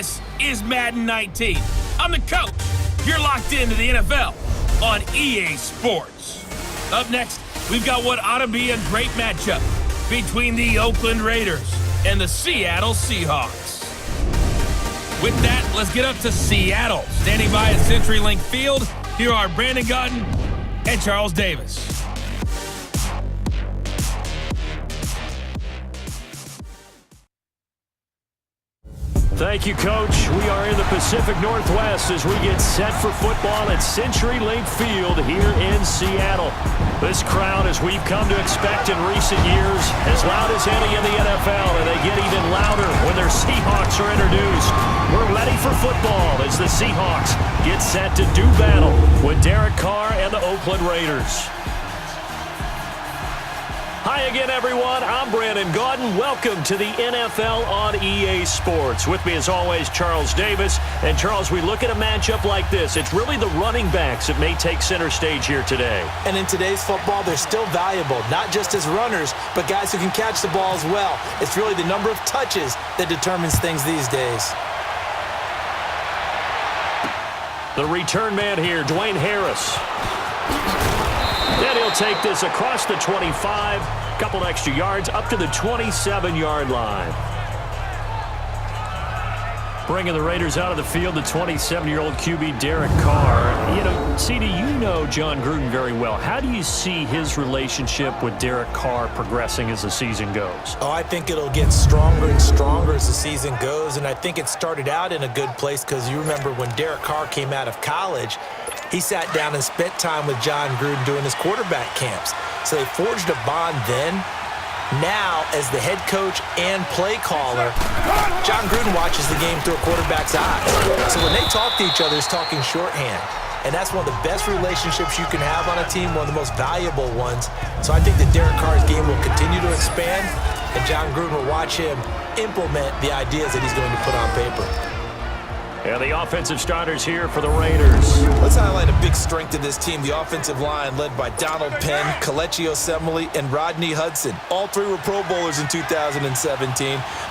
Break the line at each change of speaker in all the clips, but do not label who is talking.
This is Madden 19. I'm the coach. You're locked into the NFL on EA Sports. Up next, we've got what ought to be a great matchup between the Oakland Raiders and the Seattle Seahawks. With that, let's get up to Seattle. Standing by at CenturyLink Field, here are Brandon Gotton and Charles Davis.
Thank you, Coach. We are in the Pacific Northwest as we get set for football at CenturyLink Field here in Seattle. This crowd, as we've come to expect in recent years, as loud as any in the NFL, and they get even louder when their Seahawks are introduced. We're ready for football as the Seahawks get set to do battle with Derrick Carr and the Oakland Raiders. Hi again, everyone. I'm Brandon Gotton. Welcome to the NFL on EA Sports. With me, as always, Charles Davis. And, Charles, we look at a matchup like this. It's really the running backs that may take center stage here today.
And in today's football, they're still valuable, not just as runners, but guys who can catch the ball as well. It's really the number of touches that determines things these days.
The return man here, Dwayne Harris. And he'll take this across the 25, couple extra yards, up to the 27-yard line. Bringing the Raiders out of the field, the 27-year-old QB Derrick Carr. You know, CD, you know John Gruden very well. How do you see his relationship with Derrick Carr progressing as the season goes?
Oh, I think it'll get stronger and stronger as the season goes, and I think it started out in a good place because you remember when Derrick Carr came out of college, he sat down and spent time with John Gruden doing his quarterback camps. So they forged a bond then. Now, as the head coach and play caller, John Gruden watches the game through a quarterback's eyes. So when they talk to each other, it's talking shorthand. And that's one of the best relationships you can have on a team, one of the most valuable ones. So I think that Derrick Carr's game will continue to expand, and John Gruden will watch him implement the ideas that he's going to put on paper.
And the offensive starters here for the Raiders.
Let's highlight a big strength of this team, the offensive line led by Donald Penn, Kelechi Osemele, and Rodney Hudson. All three were Pro Bowlers in 2017,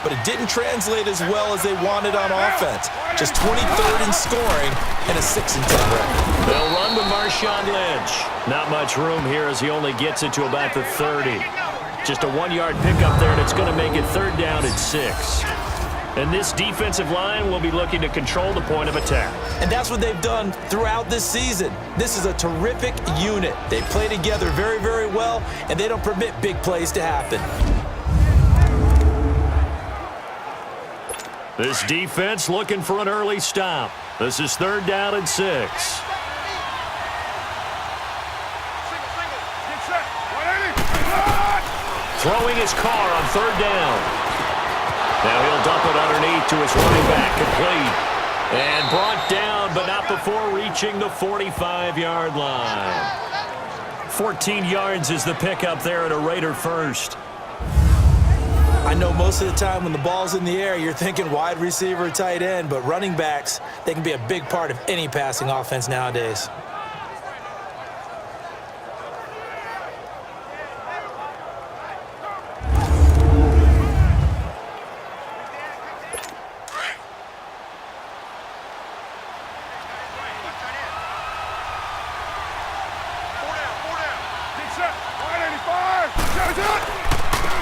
but it didn't translate as well as they wanted on offense. Just 23rd in scoring and a 6-10 record.
They'll run with Marshawn Lynch. Not much room here as he only gets it to about the 30. Just a 1-yard pickup there, and it's going to make it 3rd down and 6. And this defensive line will be looking to control the point of attack.
And that's what they've done throughout this season. This is a terrific unit. They play together very, very well, and they don't permit big plays to happen.
This defense looking for an early stop. This is 3rd down and 6. Throwing his Carr on 3rd down. Now he'll dump it underneath to his running back, complete. And brought down, but not before reaching the 45-yard line. 14 yards is the pickup there at a Raider first.
I know most of the time when the ball's in the air, you're thinking wide receiver, tight end, but running backs, they can be a big part of any passing offense nowadays.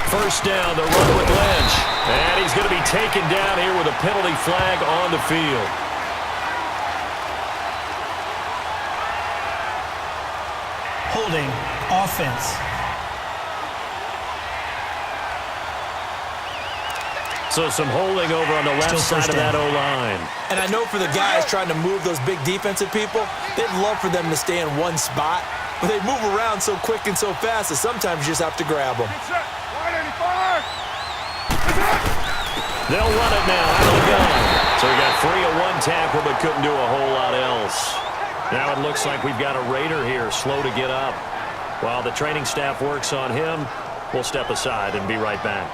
First down, the run with Lynch. And he's going to be taken down here with a penalty flag on the field.
Holding offense.
So some holding over on the left side of that O-line.
And I know for the guys trying to move those big defensive people, they'd love for them to stay in one spot. But they move around so quick and so fast that sometimes you just have to grab them.
They'll run it now out of the gun. So he got free of one tackle but couldn't do a whole lot else. Now it looks like we've got a Raider here slow to get up. While the training staff works on him, we'll step aside and be right back.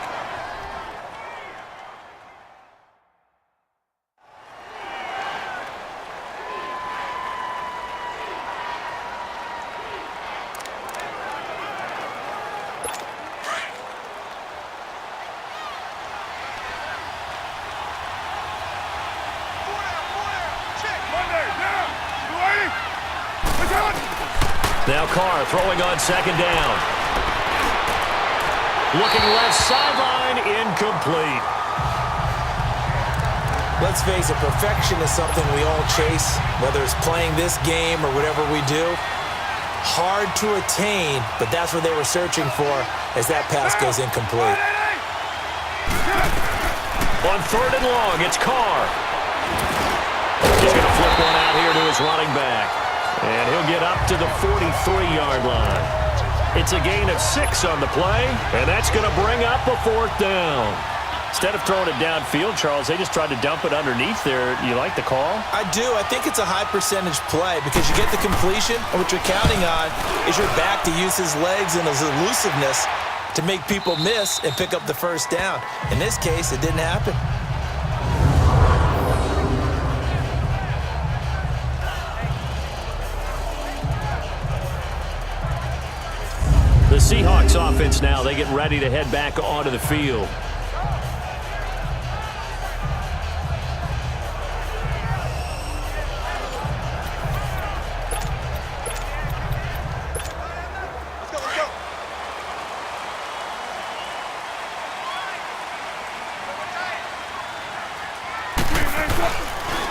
Now Carr throwing on second down. Looking left sideline, incomplete.
Let's face it, perfection is something we all chase, whether it's playing this game or whatever we do. Hard to attain, but that's what they were searching for as that pass goes incomplete.
On third and long, it's Carr. He's going to flip one out here to his running back. And he'll get up to the 43-yard line. It's a gain of 6 on the play, and that's going to bring up a fourth down. Instead of throwing it downfield, Charles, they just tried to dump it underneath there. You like the call?
I do. I think it's a high-percentage play because you get the completion, and what you're counting on is your back to use his legs and his elusiveness to make people miss and pick up the first down. In this case, it didn't happen.
The Seahawks offense now, they get ready to head back onto the field.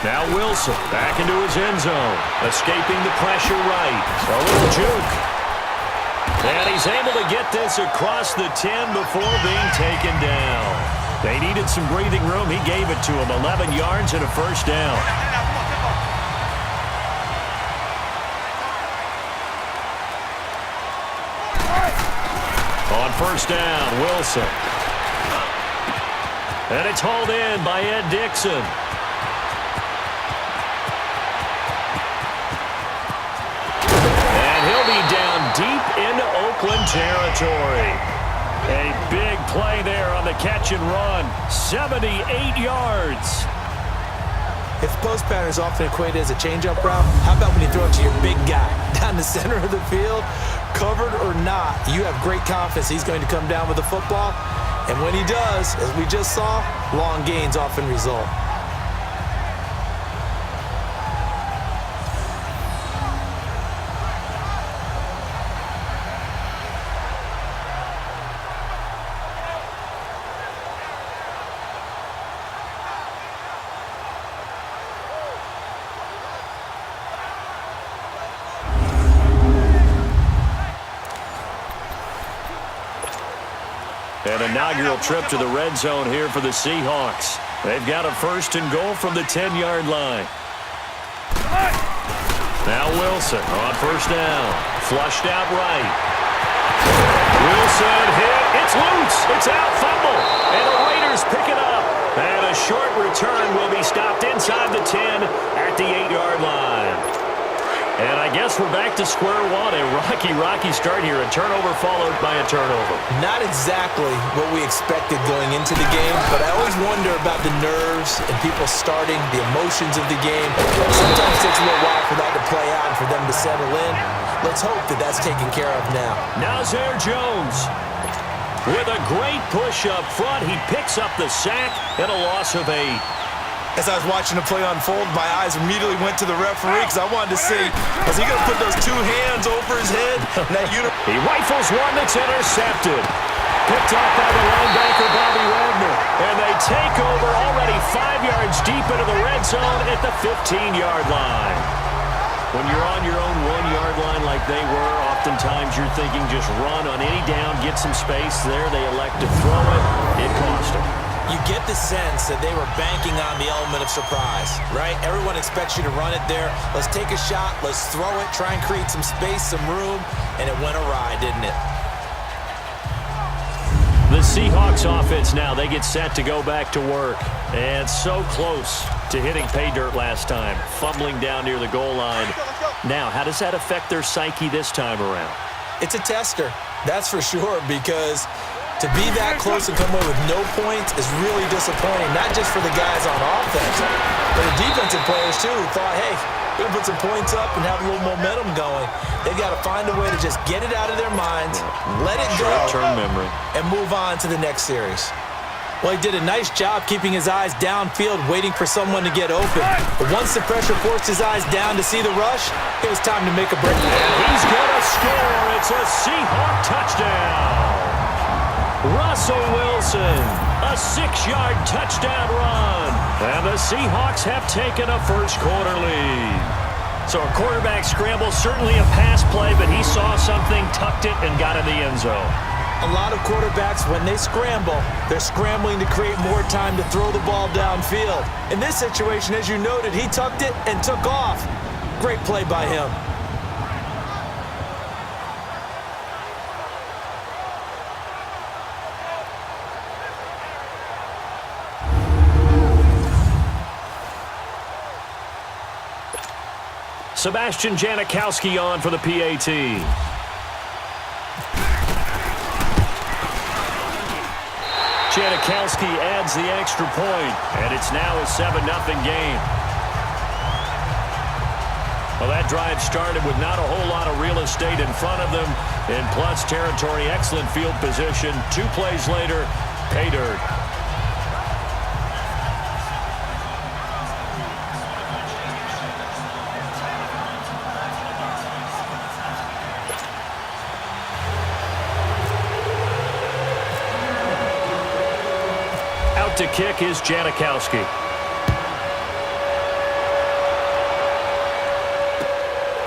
Now Wilson back into his end zone, escaping the pressure right. A little juke. And he's able to get this across the 10 before being taken down. They needed some breathing room. He gave it to him. 11 yards and a first down. On first down, Wilson. And it's hauled in by Ed Dixon. Down deep into Oakland territory. A big play there on the catch and run. 78 yards.
If post pattern is often equated as a change-up route, how about when you throw it to your big guy down the center of the field? Covered or not, you have great confidence he's going to come down with the football. And when he does, as we just saw, long gains often result.
An inaugural trip to the red zone here for the Seahawks. They've got a first and goal from the 10-yard line. Now Wilson on first down. Flushed out right. Wilson hit. It's loose. It's out. Fumble. And the Raiders pick it up. And a short return will be stopped inside the 10 at the 8-yard line. And I guess we're back to square one. A rocky start here. A turnover followed by a turnover.
Not exactly what we expected going into the game, but I always wonder about the nerves and people starting, the emotions of the game. Sometimes it takes a little while for that to play out and for them to settle in. Let's hope that that's taken care of now.
Now Zare Jones with a great push up front. He picks up the sack and a loss of 8.
As I was watching the play unfold, my eyes immediately went to the referee because I wanted to see, is he going to put those 2 hands over his head?
He rifles one that's intercepted. Picked up by the linebacker, Bobby Wagner. And they take over already 5 yards deep into the red zone at the 15-yard line. When you're on your own 1-yard line like they were, oftentimes you're thinking just run on any down, get some space. There they elect to throw it. It cost them.
You get the sense that they were banking on the element of surprise, right? Everyone expects you to run it there. Let's take a shot. Let's throw it. Try and create some space, some room. And it went awry, didn't it?
The Seahawks offense now, they get set to go back to work. And so close to hitting pay dirt last time. Fumbling down near the goal line. Now, how does that affect their psyche this time around?
It's a tester, that's for sure, because to be that close and come away with no points is really disappointing, not just for the guys on offense, but the defensive players, too, who thought, hey, we're going to put some points up and have a little momentum going. They've got to find a way to just get it out of their minds, let it go,
short-term memory,
and move on to the next series. Well, he did a nice job keeping his eyes downfield, waiting for someone to get open. But once the pressure forced his eyes down to see the rush, it was time to make a break.
And he's going to score. It's a Seahawk touchdown. Russell Wilson, a 6-yard touchdown run. And the Seahawks have taken a first-quarter lead. So a quarterback scramble, certainly a pass play, but he saw something, tucked it, and got in the end zone.
A lot of quarterbacks, when they scramble, they're scrambling to create more time to throw the ball downfield. In this situation, as you noted, he tucked it and took off. Great play by him.
Sebastian Janikowski on for the PAT. Janikowski adds the extra point, and it's now a 7-0 game. Well, that drive started with not a whole lot of real estate in front of them. In plus territory, excellent field position. 2 plays later, pay dirt. To kick is Janikowski.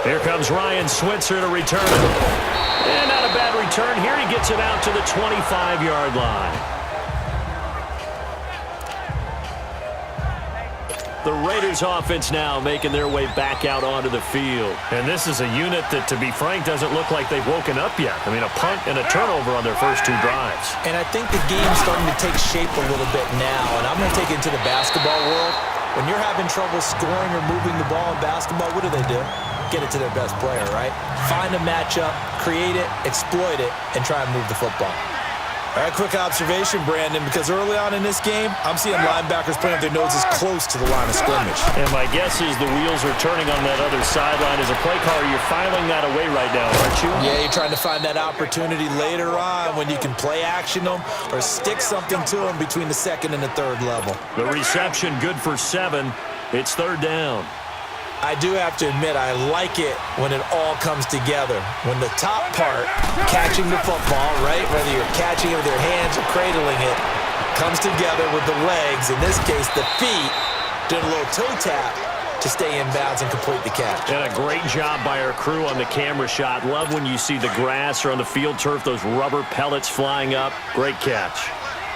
Here comes Ryan Switzer to return it. And not a bad return here. He gets it out to the 25-yard line. The Raiders offense now making their way back out onto the field. And this is a unit that, to be frank, doesn't look like they've woken up yet. I mean, a punt and a turnover on their first 2 drives.
And I think the game's starting to take shape a little bit now. And I'm going to take it into the basketball world. When you're having trouble scoring or moving the ball in basketball, what do? Get it to their best player, right? Find a matchup, create it, exploit it, and try and move the football. All right, quick observation, Brandon, because early on in this game, I'm seeing linebackers putting up their noses close to the line of scrimmage.
And my guess is the wheels are turning on that other sideline. As a play caller, you're filing that away right now, aren't you?
Yeah, you're trying to find that opportunity later on when you can play action them or stick something to them between the second and the third level.
The reception good for 7. It's 3rd down.
I do have to admit, I like it when it all comes together. When the top part, catching the football, right, whether you're catching it with your hands or cradling it, comes together with the legs, in this case the feet, doing a little toe tap to stay in bounds and complete the catch.
And a great job by our crew on the camera shot. Love when you see the grass or on the field turf, those rubber pellets flying up. Great catch.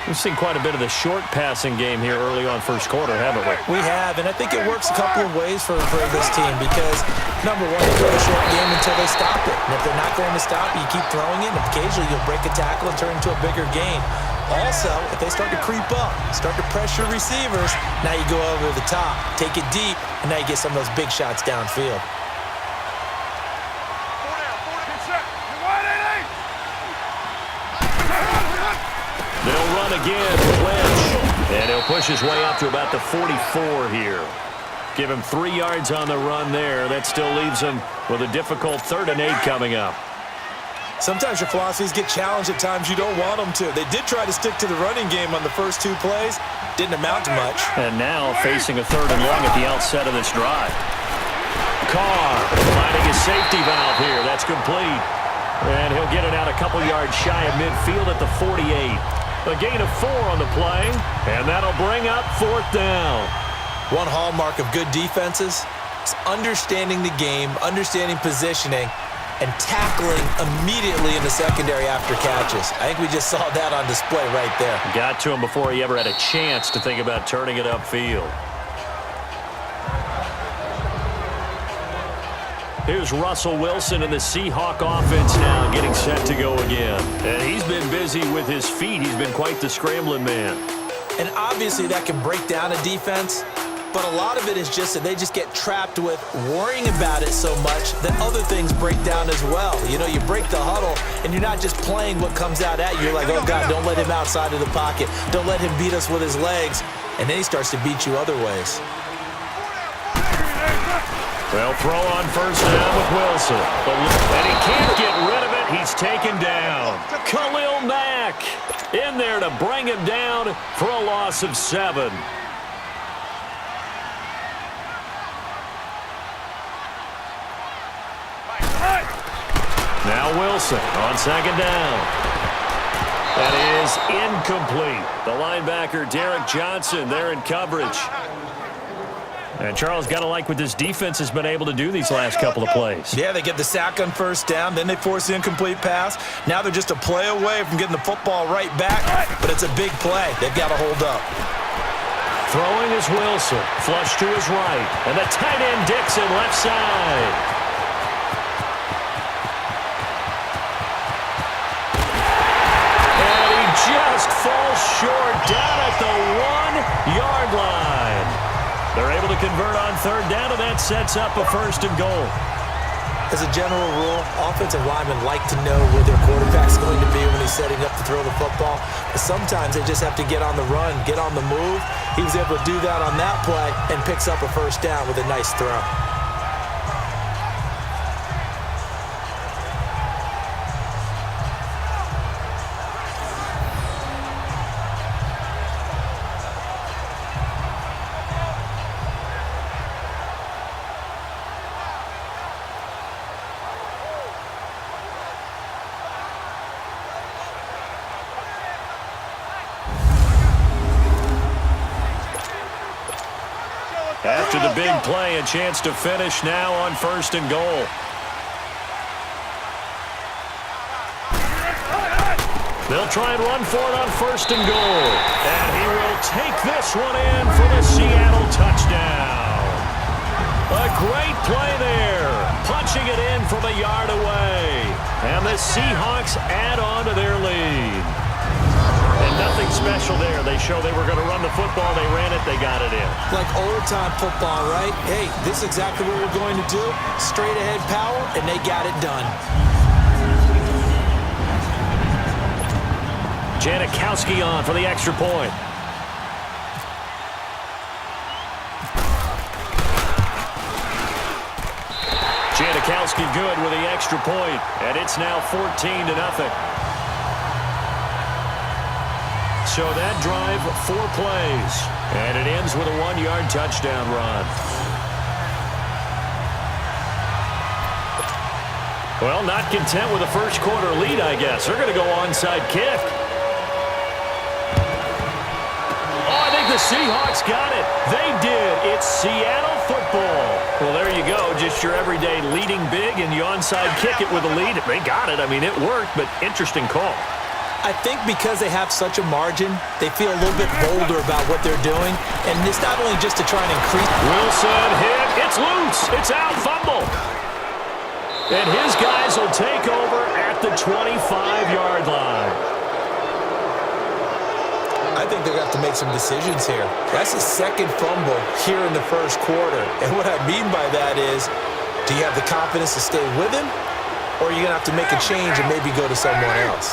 We've seen quite a bit of the short passing game here early on first quarter, haven't we?
We have, and I think it works a couple of ways for this team because, number one, they throw a short game until they stop it. And if they're not going to stop it, you keep throwing it, and occasionally you'll break a tackle and turn into a bigger gain. Also, if they start to creep up, start to pressure receivers, now you go over the top, take it deep, and now you get some of those big shots downfield.
They'll run again with Lynch, and he'll push his way up to about the 44 here. Give him 3 yards on the run there. That still leaves him with a difficult 3rd and 8 coming up.
Sometimes your philosophies get challenged at times you don't want them to. They did try to stick to the running game on the first 2 plays. Didn't amount to much.
And now facing a 3rd and long at the outset of this drive. Carr finding his safety valve here. That's complete. And he'll get it out a couple yards shy of midfield at the 48. A gain of 4 on the play, and that'll bring up 4th down.
One hallmark of good defenses is understanding the game, understanding positioning, and tackling immediately in the secondary after catches. I think we just saw that on display right there.
Got to him before he ever had a chance to think about turning it upfield. Here's Russell Wilson and the Seahawk offense now getting set to go again. And he's been busy with his feet. He's been quite the scrambling man.
And obviously that can break down a defense, but a lot of it is just that they just get trapped with worrying about it so much that other things break down as well. You know, you break the huddle, and you're not just playing what comes out at you. You're like, oh, God, don't let him outside of the pocket. Don't let him beat us with his legs. And then he starts to beat you other ways.
Well, throw on 1st down with Wilson. And he can't get rid of it. He's taken down. Khalil Mack in there to bring him down for a loss of 7. Now Wilson on 2nd down. That is incomplete. The linebacker, Derrick Johnson, there in coverage. And Charles, got to like what this defense has been able to do these last couple of plays.
Yeah, they get the sack on 1st down, then they force the incomplete pass. Now they're just a play away from getting the football right back, but it's a big play. They've got to hold up.
Throwing is Wilson, flush to his right, and the tight end Dixon left side. Just falls short down at the 1-yard line. They're able to convert on 3rd down, and that sets up a 1st and goal.
As a general rule, offensive linemen like to know where their quarterback's going to be when he's setting up to throw the football. But sometimes they just have to get on the run, get on the move. He was able to do that on that play and picks up a 1st down with a nice throw.
After the big play, a chance to finish now on 1st and goal. They'll try and run for it on 1st and goal. And he will take this one in for the Seattle touchdown. A great play there. Punching it in from a yard away. And the Seahawks add on to their lead. And nothing special there. They show they were going to run the football. They ran it. They got it in.
Like old-time football, right? Hey, this is exactly what we're going to do. Straight-ahead power, and they got it done.
Janikowski on for the extra point. Janikowski good with the extra point, and it's now 14-0. So that drive, 4 plays, and it ends with a 1-yard touchdown run. Well, not content with a first-quarter lead, I guess. They're going to go onside kick. Oh, I think the Seahawks got it. They did. It's Seattle football. Well, there you go. Just your everyday leading big, and you onside kick it with a lead. They got it. I mean, it worked, but interesting call.
I think because they have such a margin, they feel a little bit bolder about what they're doing. And it's not only just to try and increase.
Wilson hit. It's loose. It's out. Fumble. And his guys will take over at the 25-yard line.
I think they're going to have to make some decisions here. That's his 2nd fumble here in the 1st quarter. And what I mean by that is, do you have the confidence to stay with him? Or are you going to have to make a change and maybe go to someone else?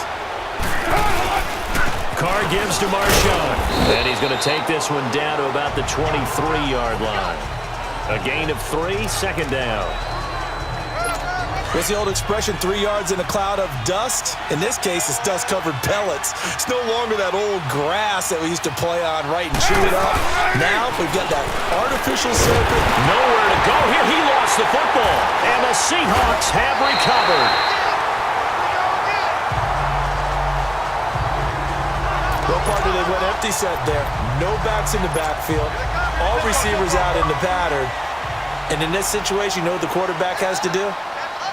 Carr gives to Marshawn. And he's going to take this one down to about the 23-yard line. A gain of 3, 2nd down.
What's the old expression, 3 yards in a cloud of dust? In this case, it's dust-covered pellets. It's no longer that old grass that we used to play on, right, and chew it up. Now we've got that artificial surface.
Nowhere to go here. He lost the football. And the Seahawks have recovered.
Well, partner, they went empty set there. No backs in the backfield. All receivers out in the pattern. And in this situation, you know what the quarterback has to do?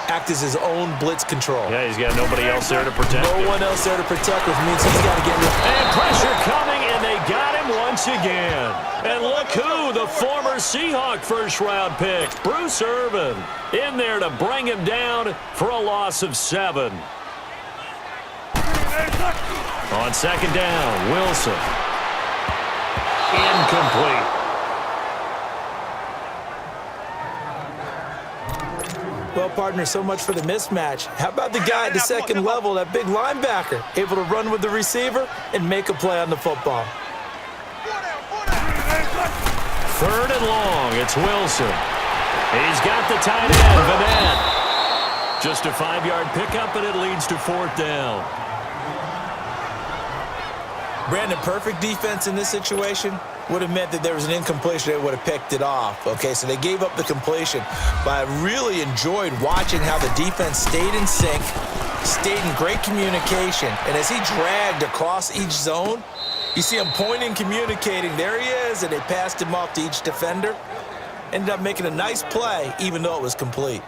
Act as his own blitz control.
Yeah, he's got nobody else there to protect him.
No one else there to protect, which means he's got to get rid.
And pressure coming, and they got him once again. And look who, the former Seahawk first-round pick, Bruce Irvin, in there to bring him down for a loss of 7. On 2nd down, Wilson. Incomplete.
Well, partner, so much for the mismatch. How about the guy at the 2nd level, that big linebacker, able to run with the receiver and make a play on the football?
3rd and long, it's Wilson. He's got the tight end, Vanette. Just a 5-yard pickup, and it leads to 4th down.
Brandon, perfect defense in this situation would have meant that there was an incompletion. They would have picked it off. Okay, so they gave up the completion. But I really enjoyed watching how the defense stayed in sync, stayed in great communication. And as he dragged across each zone, you see him pointing, communicating. There he is, and they passed him off to each defender. Ended up making a nice play, even though it was complete.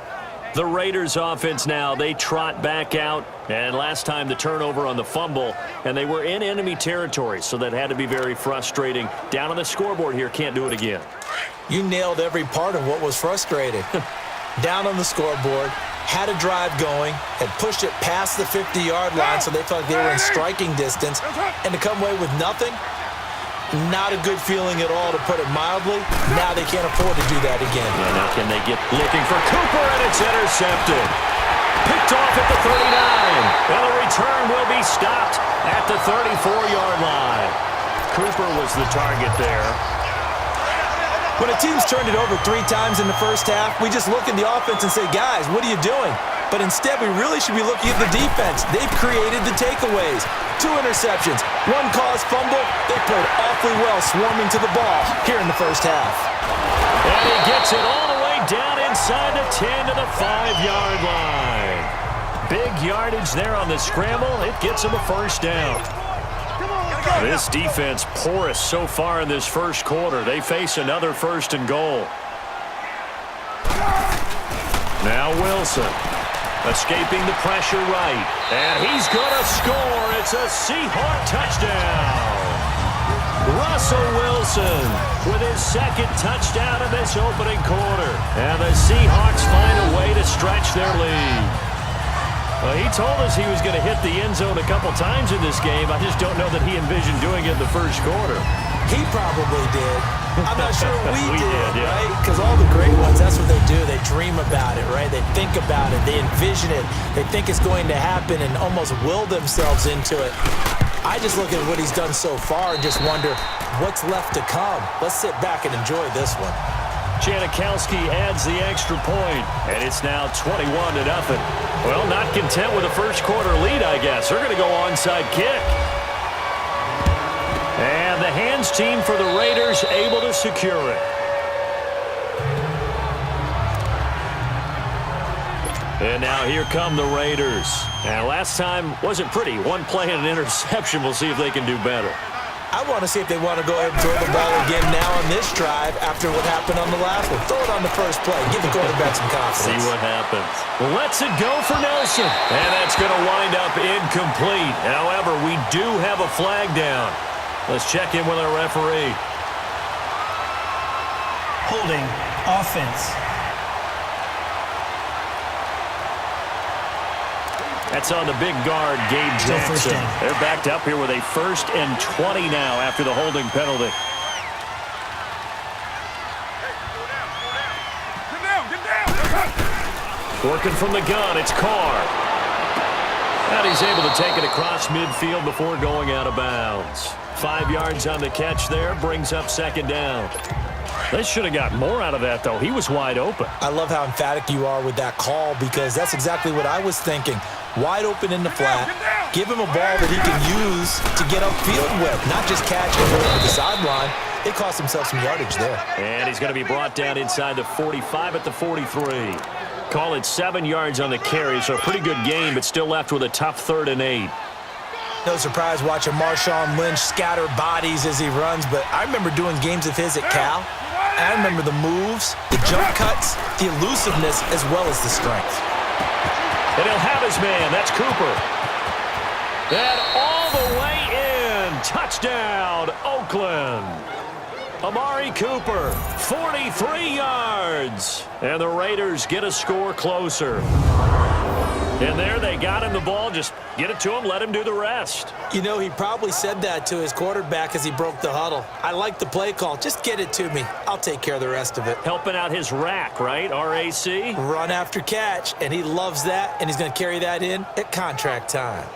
The Raiders offense now, they trot back out. And last time the turnover on the fumble, and they were in enemy territory, so that had to be very frustrating. Down on the scoreboard here, can't do it again.
You nailed every part of what was frustrating. Down on the scoreboard, had a drive going, had pushed it past the 50-yard line so they felt like they were in striking distance, and to come away with nothing, not a good feeling at all, to put it mildly. Now they can't afford to do that again.
Yeah, now can they get looking for Cooper, and it's intercepted. Picked off at the 39, and the return will be stopped at the 34-yard line. Cooper was the target there.
When a team's turned it over 3 times in the first half, we just look at the offense and say, guys, what are you doing? But instead, we really should be looking at the defense. They've created the takeaways. 2 interceptions, 1 caused fumble. They played awfully well swarming to the ball here in the first half.
And he gets it all the way down inside the 10 to the 5-yard line. Big yardage there on the scramble. It gets him a first down. This defense porous so far in this first quarter. They face another 1st and goal. Now Wilson. Escaping the pressure right. And he's going to score. It's a Seahawk touchdown. Russell Wilson with his 2nd touchdown in this opening quarter. And the Seahawks find a way to stretch their lead. Well, he told us he was going to hit the end zone a couple times in this game. I just don't know that he envisioned doing it in the first quarter.
He probably did. I'm not sure we did,
yeah.
right? Because all the great ones, that's what they do. They dream about it, right? They think about it. They envision it. They think it's going to happen and almost will themselves into it. I just look at what he's done so far and just wonder what's left to come. Let's sit back and enjoy this one.
Janikowski adds the extra point, and it's now 21-0. Well, not content with a first quarter lead, I guess. They're going to go onside kick. And the hands team for the Raiders able to secure it. And now here come the Raiders. And last time wasn't pretty. 1 play and an interception. We'll see if they can do better.
I want to see if they want to go ahead and throw the ball again now on this drive after what happened on the last one. Throw it on the first play. Give the quarterback some confidence.
See what happens. Lets it go for Nelson. And that's going to wind up incomplete. However, we do have a flag down. Let's check in with our referee.
Holding offense.
That's on the big guard, Gabe Jackson. They're backed up here with a 1st and 20 now after the holding penalty. Working from the gun, it's Carr. And he's able to take it across midfield before going out of bounds. 5 yards on the catch there, brings up 2nd down. They should have got more out of that, though. He was wide open.
I love how emphatic you are with that call because that's exactly what I was thinking. Wide open in the flat. Give him a ball that he can use to get upfield with, not just catch him over the sideline. They cost themselves some yardage there.
And he's going to be brought down inside the 45 at the 43. Call it 7 yards on the carry, so a pretty good game, but still left with a tough 3rd and 8.
No surprise watching Marshawn Lynch scatter bodies as he runs, but I remember doing games of his at Cal. I remember the moves, the jump cuts, the elusiveness, as well as the strength.
And he'll have his man. That's Cooper. And all the way in. Touchdown, Oakland. Amari Cooper, 43 yards. And the Raiders get a score closer. And there they got him the ball. Just get it to him, let him do the rest.
You know, he probably said that to his quarterback as he broke the huddle. I like the play call. Just get it to me. I'll take care of the rest of it.
Helping out his rack, right? R-A-C?
Run after catch, and he loves that, and he's going to carry that in at contract time.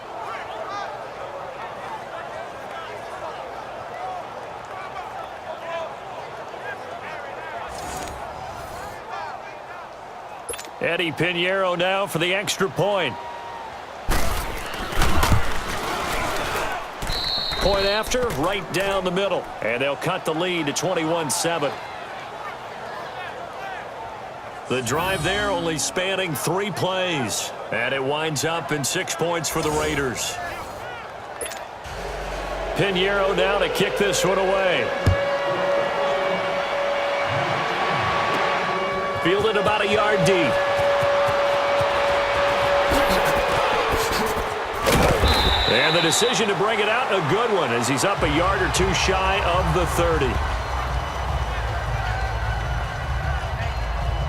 Eddie Pinheiro now for the extra point. Point after, right down the middle. And they'll cut the lead to 21-7. The drive there only spanning 3 plays. And it winds up in 6 points for the Raiders. Pinheiro now to kick this one away. Fielded about a yard deep. And the decision to bring it out, a good one, as he's up a yard or 2 shy of the 30.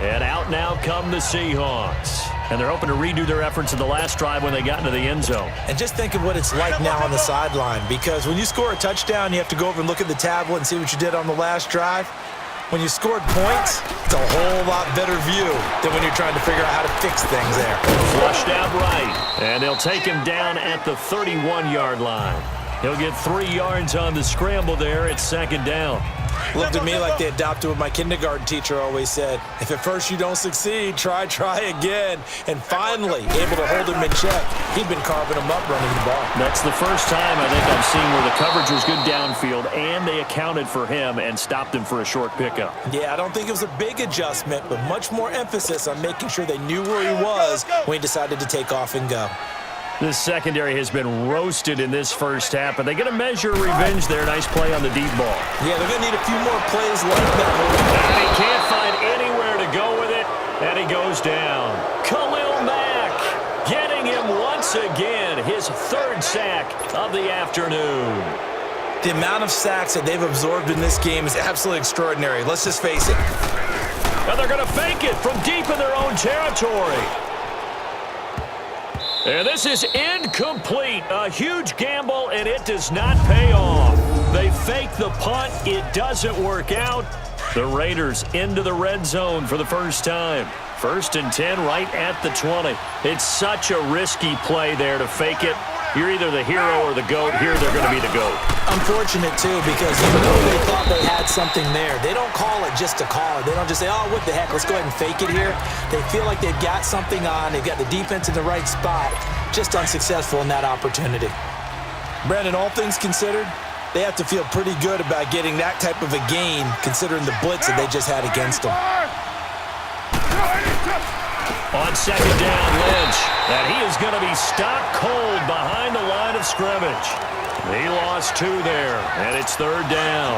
And out now come the Seahawks. And they're hoping to redo their efforts in the last drive when they got into the end zone.
And just think of what it's like now on the sideline, because when you score a touchdown, you have to go over and look at the tablet and see what you did on the last drive. When you scored points, it's a whole lot better view than when you're trying to figure out how to fix things there.
Flushed out right, and they'll take him down at the 31-yard line. He'll get 3 yards on the scramble there at 2nd down.
Looked at me like they adopted what my kindergarten teacher always said. If at first you don't succeed, try again. And finally, able to hold him in check. He'd been carving him up running the ball.
That's the first time I think I've seen where the coverage was good downfield, and they accounted for him and stopped him for a short pickup.
Yeah, I don't think it was a big adjustment, but much more emphasis on making sure they knew where he was when he decided to take off and go.
This secondary has been roasted in this first half, but they're going to measure revenge there. Nice play on the deep ball.
Yeah, they're going to need a few more plays like that.
And he can't find anywhere to go with it, and he goes down. Khalil Mack getting him once again, his 3rd sack of the afternoon.
The amount of sacks that they've absorbed in this game is absolutely extraordinary. Let's just face it.
And they're going to fake it from deep in their own territory. And this is incomplete. A huge gamble, and it does not pay off. They fake the punt. It doesn't work out. The Raiders into the red zone for the first time. 1st and 10 right at the 20. It's such a risky play there to fake it. You're either the hero or the GOAT. Here they're going to be the GOAT.
Unfortunate, too, because you know they thought they had something there. They don't call it just to call it. They don't just say, oh, what the heck, let's go ahead and fake it here. They feel like they've got something on. They've got the defense in the right spot. Just unsuccessful in that opportunity. Brandon, all things considered, they have to feel pretty good about getting that type of a gain, considering the blitz that they just had against them.
On 2nd down, Lynch. And he is going to be stopped cold behind the line of scrimmage. He lost 2 there, and it's 3rd down.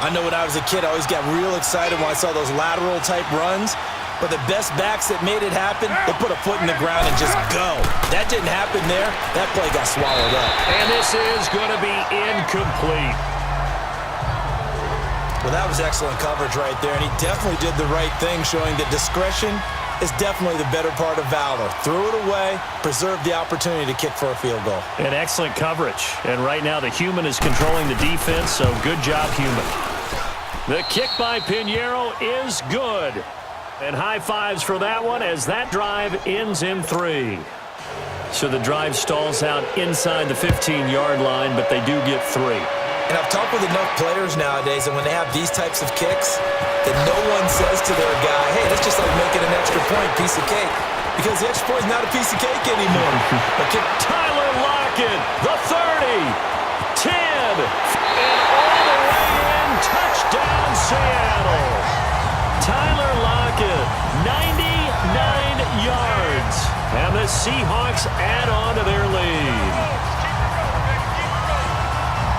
I know when I was a kid, I always got real excited when I saw those lateral-type runs. But the best backs that made it happen, they put a foot in the ground and just go. That didn't happen there. That play got swallowed up.
And this is going to be incomplete.
Well, that was excellent coverage right there, and he definitely did the right thing, showing that discretion is definitely the better part of valor. Threw it away, preserved the opportunity to kick for a field goal.
And excellent coverage. And right now the human is controlling the defense, so good job, human. The kick by Pinheiro is good. And high fives for that one as that drive ends in 3. So the drive stalls out inside the 15-yard line, but they do get 3.
And I've talked with enough players nowadays, and when they have these types of kicks, that no one says to their guy, hey, that's just like making an extra point, piece of cake. Because the extra point is not a piece of cake anymore.
Tyler Lockett, the 30, 10, and all the way in, touchdown Seattle. Tyler Lockett, 99 yards, and the Seahawks add on to their lead.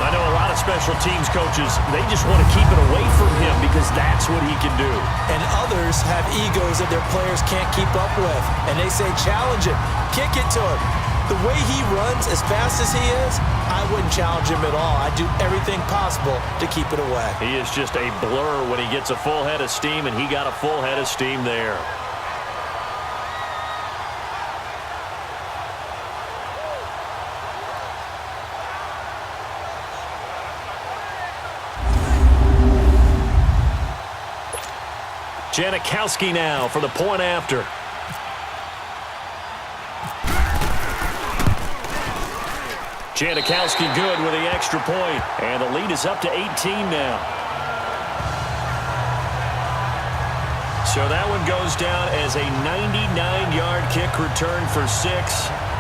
I know a lot of special teams coaches, they just want to keep it away from him because that's what he can do.
And others have egos that their players can't keep up with. And they say, challenge him, kick it to him. The way he runs, as fast as he is, I wouldn't challenge him at all. I'd do everything possible to keep it away.
He is just a blur when he gets a full head of steam, and he got a full head of steam there. Janikowski now for the point after. Janikowski good with the extra point, and the lead is up to 18 now. So that one goes down as a 99-yard kick return for 6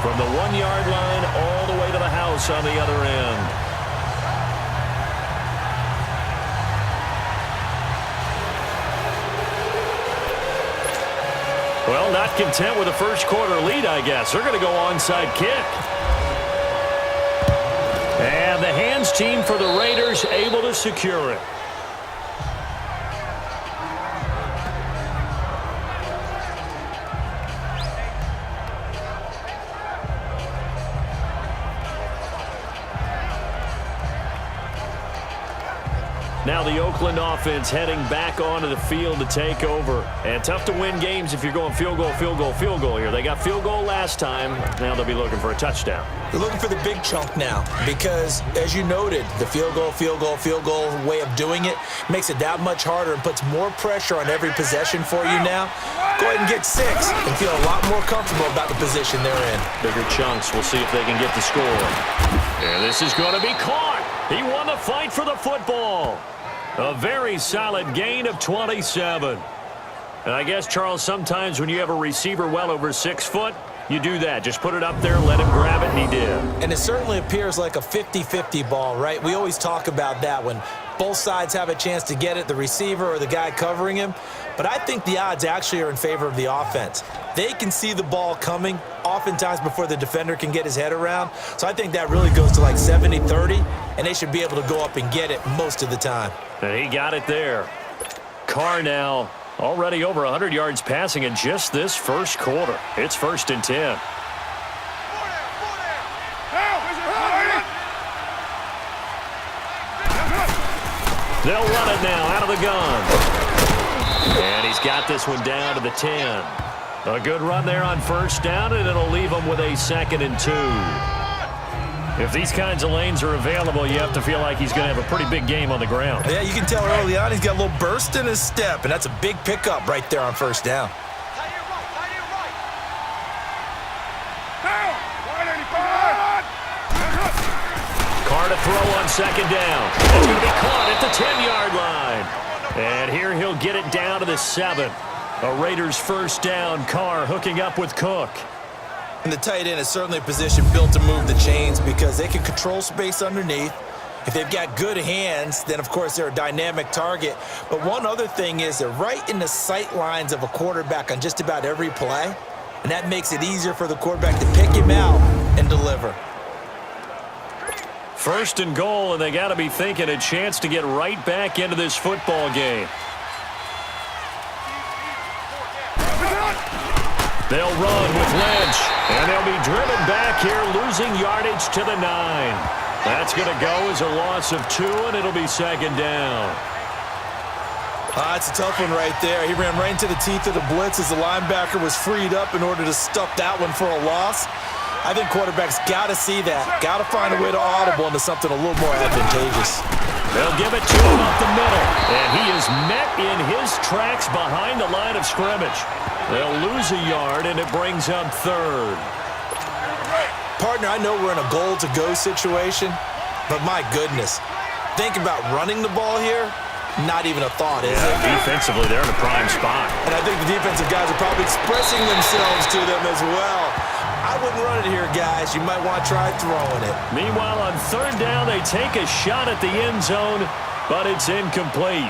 from the 1-yard line all the way to the house on the other end. Well, not content with a first-quarter lead, I guess. They're going to go onside kick. And the hands team for the Raiders able to secure it. Now the Oakland offense heading back onto the field to take over. And tough to win games if you're going field goal, field goal, field goal here. They got field goal last time. Now they'll be looking for a touchdown.
They're looking for the big chunk now because, as you noted, the field goal way of doing it makes it that much harder and puts more pressure on every possession for you now. Go ahead and get 6 and feel a lot more comfortable about the position they're in.
Bigger chunks. We'll see if they can get the score. And this is going to be caught. He won the fight for the football. A very solid gain of 27. And I guess, Charles, sometimes when you have a receiver well over 6 foot, you do that. Just put it up there, let him grab it, and he did.
And it certainly appears like a 50-50 ball, right? We always talk about that when both sides have a chance to get it, the receiver or the guy covering him. But I think the odds actually are in favor of the offense. They can see the ball coming oftentimes before the defender can get his head around. So I think that really goes to like 70-30, and they should be able to go up and get it most of the time.
And he got it there. Carr now already over 100 yards passing in just this first quarter. It's 1st and 10. They'll run it now out of the gun. And he's got this one down to the 10. A good run there on 1st down, and it'll leave him with a 2nd and 2. If these kinds of lanes are available, you have to feel like he's going to have a pretty big game on the ground.
Yeah, you can tell early on he's got a little burst in his step, and that's a big pickup right there on 1st down.
Carr to throw on 2nd down. It's going to be caught at the 10-yard line. And here he'll get it down to the 7. A Raiders 1st down. Carr hooking up with Cook.
And the tight end is certainly a position built to move the chains because they can control space underneath. If they've got good hands, then, of course, they're a dynamic target. But one other thing is they're right in the sight lines of a quarterback on just about every play, and that makes it easier for the quarterback to pick him out and deliver.
1st and goal, and they got to be thinking a chance to get right back into this football game. They'll run with Lynch, and they'll be driven back here, losing yardage to the 9. That's going to go as a loss of 2, and it'll be 2nd down.
That's a tough one right there. He ran right into the teeth of the blitz as the linebacker was freed up in order to stuff that one for a loss. I think quarterbacks got to see that. Got to find a way to audible into something a little more advantageous.
They'll give it to him up the middle, and he is met in his tracks behind the line of scrimmage. They'll lose a yard, and it brings up 3rd.
Partner, I know we're in a goal-to-go situation, but my goodness, think about running the ball here. Not even a thought, is it?
Defensively, they're in a prime spot.
And I think the defensive guys are probably expressing themselves to them as well. I wouldn't run it here, guys. You might want to try throwing it.
Meanwhile, on 3rd down, they take a shot at the end zone, but it's incomplete.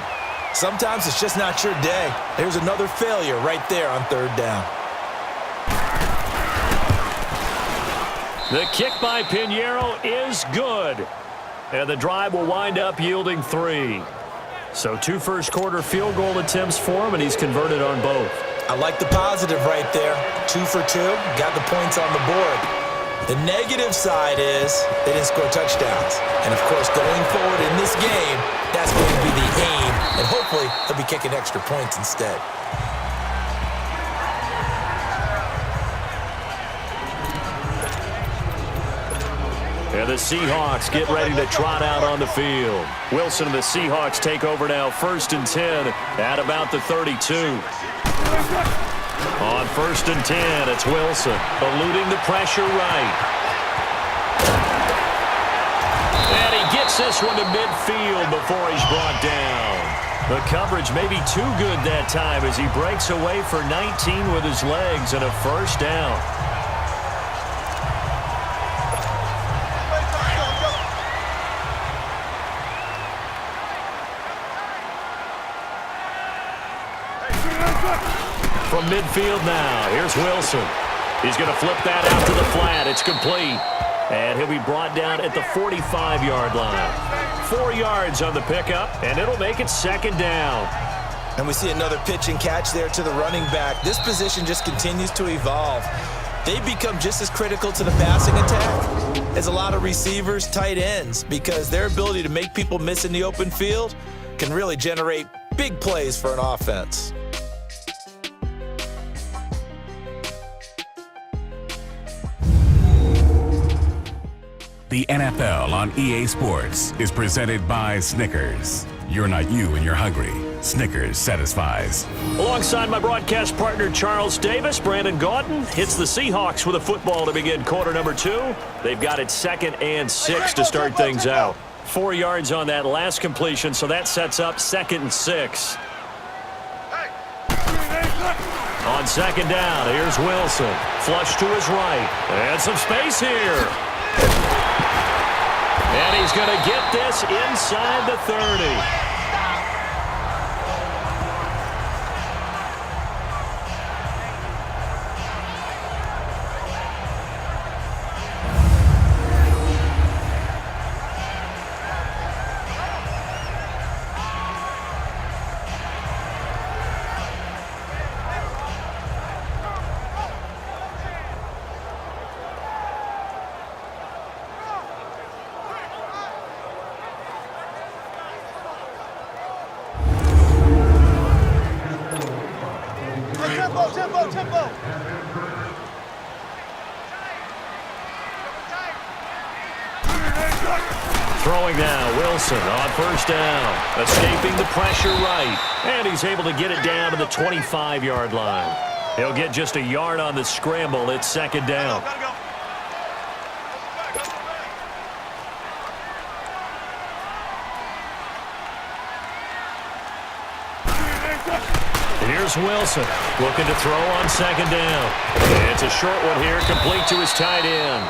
Sometimes it's just not your day. There's another failure right there on 3rd down. The
kick by Pinheiro is good. And the drive will wind up yielding 3. So 2 first-quarter field goal attempts for him, and he's converted on both.
I like the positive right there. 2 for 2, got the points on the board. The negative side is they didn't score touchdowns. And, of course, going forward in this game, that's going to be the aim. And hopefully they'll be kicking extra points instead.
And the Seahawks get ready to trot out on the field. Wilson and the Seahawks take over now, 1st and 10 at about the 32. On 1st and 10, it's Wilson eluding the pressure right. And he gets this one to midfield before he's brought down. The coverage may be too good that time as he breaks away for 19 with his legs and a first down. From midfield now, here's Wilson. He's going to flip that out to the flat. It's complete. And he'll be brought down at the 45-yard line. 4 yards on the pickup, and it'll make it second down.
And we see another pitch and catch there to the running back. This position just continues to evolve. They become just as critical to the passing attack as a lot of receivers, tight ends, because their ability to make people miss in the open field can really generate big plays for an offense.
The NFL on EA Sports is presented by Snickers. You're not you when you're hungry. Snickers satisfies.
Alongside my broadcast partner, Charles Davis, Brandon Gaudin hits the Seahawks with a football to begin quarter number 2. They've got it 2nd and 6 to start things out. 4 yards on that last completion, so that sets up 2nd and 6. On second down, here's Wilson. Flush to his right. And some space here. And he's going to get this inside the 30.
Tempo.
Throwing now, Wilson on first down. Escaping the pressure right. And he's able to get it down to the 25-yard line. He'll get just a yard on the scramble. It's second down. Here's Wilson looking to throw on second down. It's a short one here, complete to his tight end.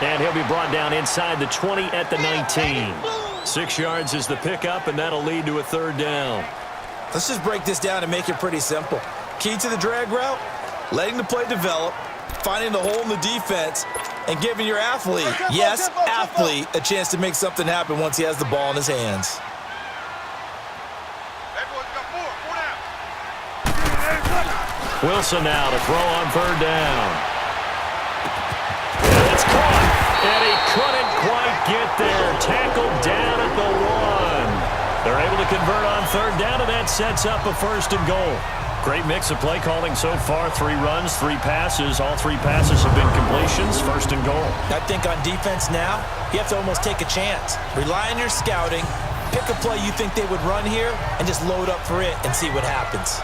And he'll be brought down inside the 20 at the 19. 6 yards is the pickup, and that'll lead to a third down.
Let's just break this down and make it pretty simple. Key to the drag route, letting the play develop, finding the hole in the defense, and giving your athlete, yes, athlete, a chance to make something happen once he has the ball in his hands.
Wilson now to throw on third down. And it's caught, and he couldn't quite get there. Tackled down at the 1. They're able to convert on third down, and that sets up a first and goal. Great mix of play calling so far. 3 runs, 3 passes. All 3 passes have been completions. First and goal.
I think on defense now, you have to almost take a chance. Rely on your scouting, pick a play you think they would run here, and just load up for it and see what happens.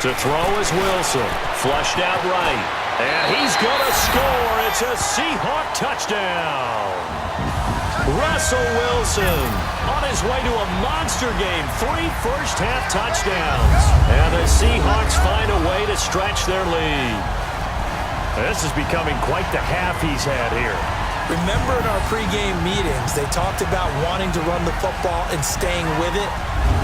To throw is Wilson. Flushed out right. And he's going to score. It's a Seahawk touchdown. Russell Wilson on his way to a monster game. 3 first-half touchdowns. And the Seahawks find a way to stretch their lead. This is becoming quite the half he's had here.
Remember in our pregame meetings, they talked about wanting to run the football and staying with it?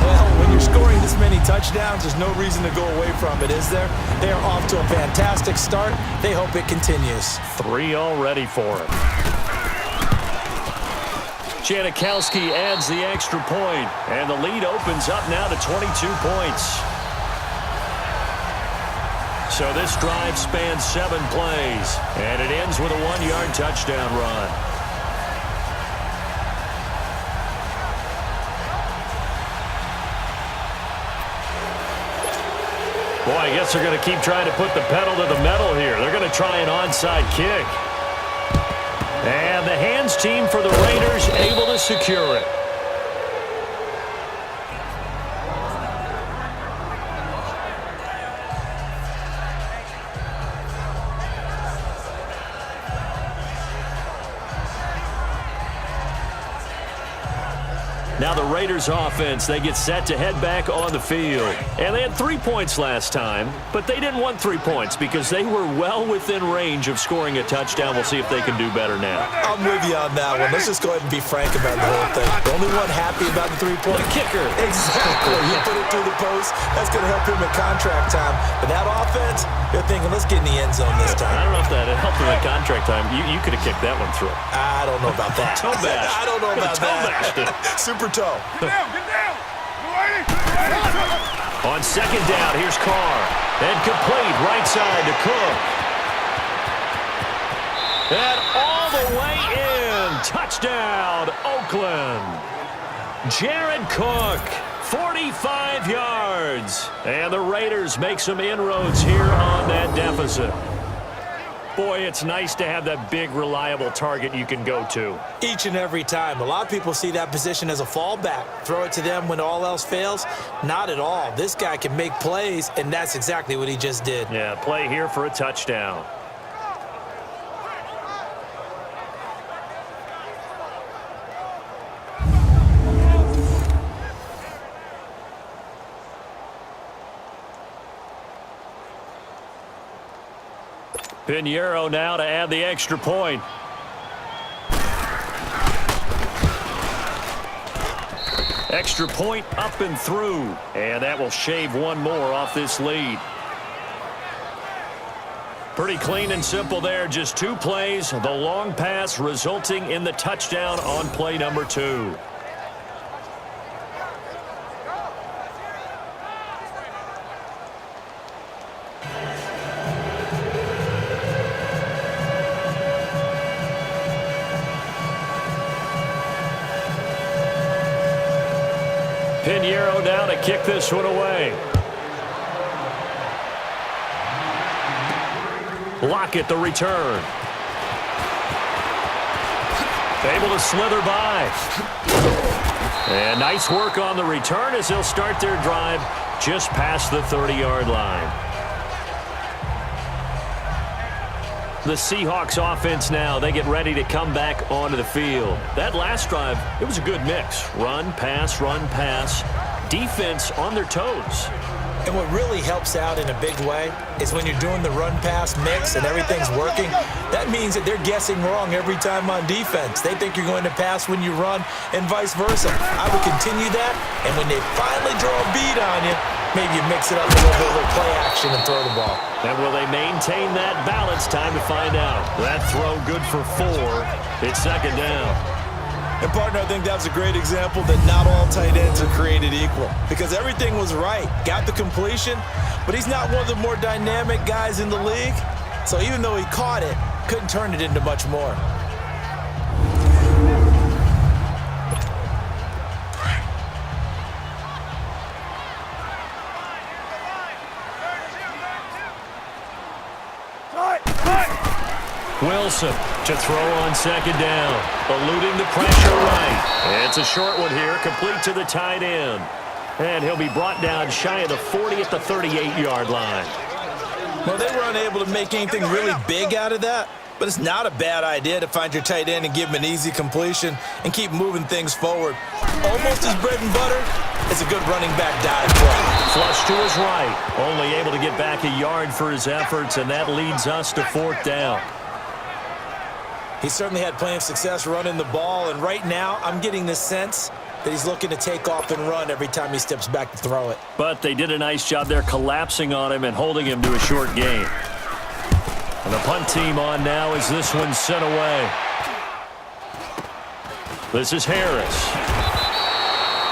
Well, when you're scoring this many touchdowns, there's no reason to go away from it, is there? They are off to a fantastic start. They hope it continues.
3 already for him. Janikowski adds the extra point, and the lead opens up now to 22 points. So this drive spans 7 plays, and it ends with a 1-yard touchdown run. I guess they're going to keep trying to put the pedal to the metal here. They're going to try an onside kick. And the hands team for the Raiders able to secure it. Now the Raiders offense, they get set to head back on the field. And they had 3 points last time, but they didn't want 3 points because they were well within range of scoring a touchdown. We'll see if they can do better now.
I'm with you on that one. Let's just go ahead and be frank about the whole thing. The only one happy about the 3-point
kicker.
Exactly. You put it through the post. That's going to help him at contract time. But that offense, they're thinking, let's get in the end zone this time.
I don't know if that helped him at contract time. You could have kicked that one through.
I don't know about that.
Toe bash.
I don't know about that. Super toe.
Get down.
On second down, here's Carr. And complete right side to Cook. And all the way in. Touchdown, Oakland. Jared Cook, 45 yards. And the Raiders make some inroads here on that deficit. Boy, it's nice to have that big, reliable target you can go to.
Each and every time. A lot of people see that position as a fallback. Throw it to them when all else fails. Not at all. This guy can make plays, and that's exactly what he just did.
Yeah, play here for a touchdown. Pinheiro now to add the extra point. Extra point up and through. And that will shave one more off this lead. Pretty clean and simple there. Just 2 plays. The long pass resulting in the touchdown on play number 2. Pinheiro now to kick this one away. Lockett the return. Able to slither by. And nice work on the return as they'll start their drive just past the 30-yard line. The Seahawks offense now, they get ready to come back onto the field. That last drive, it was a good mix. Run, pass, defense on their toes.
And what really helps out in a big way is when you're doing the run-pass mix and everything's working, that means that they're guessing wrong every time on defense. They think you're going to pass when you run and vice versa. I would continue that, and when they finally draw a beat on you, maybe you mix it up a little bit with play action and throw the ball.
And will they maintain that balance? Time to find out. That throw good for 4. It's second down.
And, partner, I think that was a great example that not all tight ends are created equal because everything was right. Got the completion, but he's not one of the more dynamic guys in the league. So even though he caught it, couldn't turn it into much more.
Wilson to throw on second down. Eluding the pressure right. It's a short one here, complete to the tight end. And he'll be brought down shy of the 40 at the 38-yard line.
Well, they were unable to make anything really big out of that, but it's not a bad idea to find your tight end and give him an easy completion and keep moving things forward. Almost his bread and butter. It's a good running back dive play.
Flush to his right. Only able to get back a yard for his efforts, and that leads us to 4th down.
He certainly had plenty of success running the ball, and right now I'm getting the sense that he's looking to take off and run every time he steps back to throw it.
But they did a nice job there collapsing on him and holding him to a short gain. And the punt team on now as this one's sent away. This is Harris.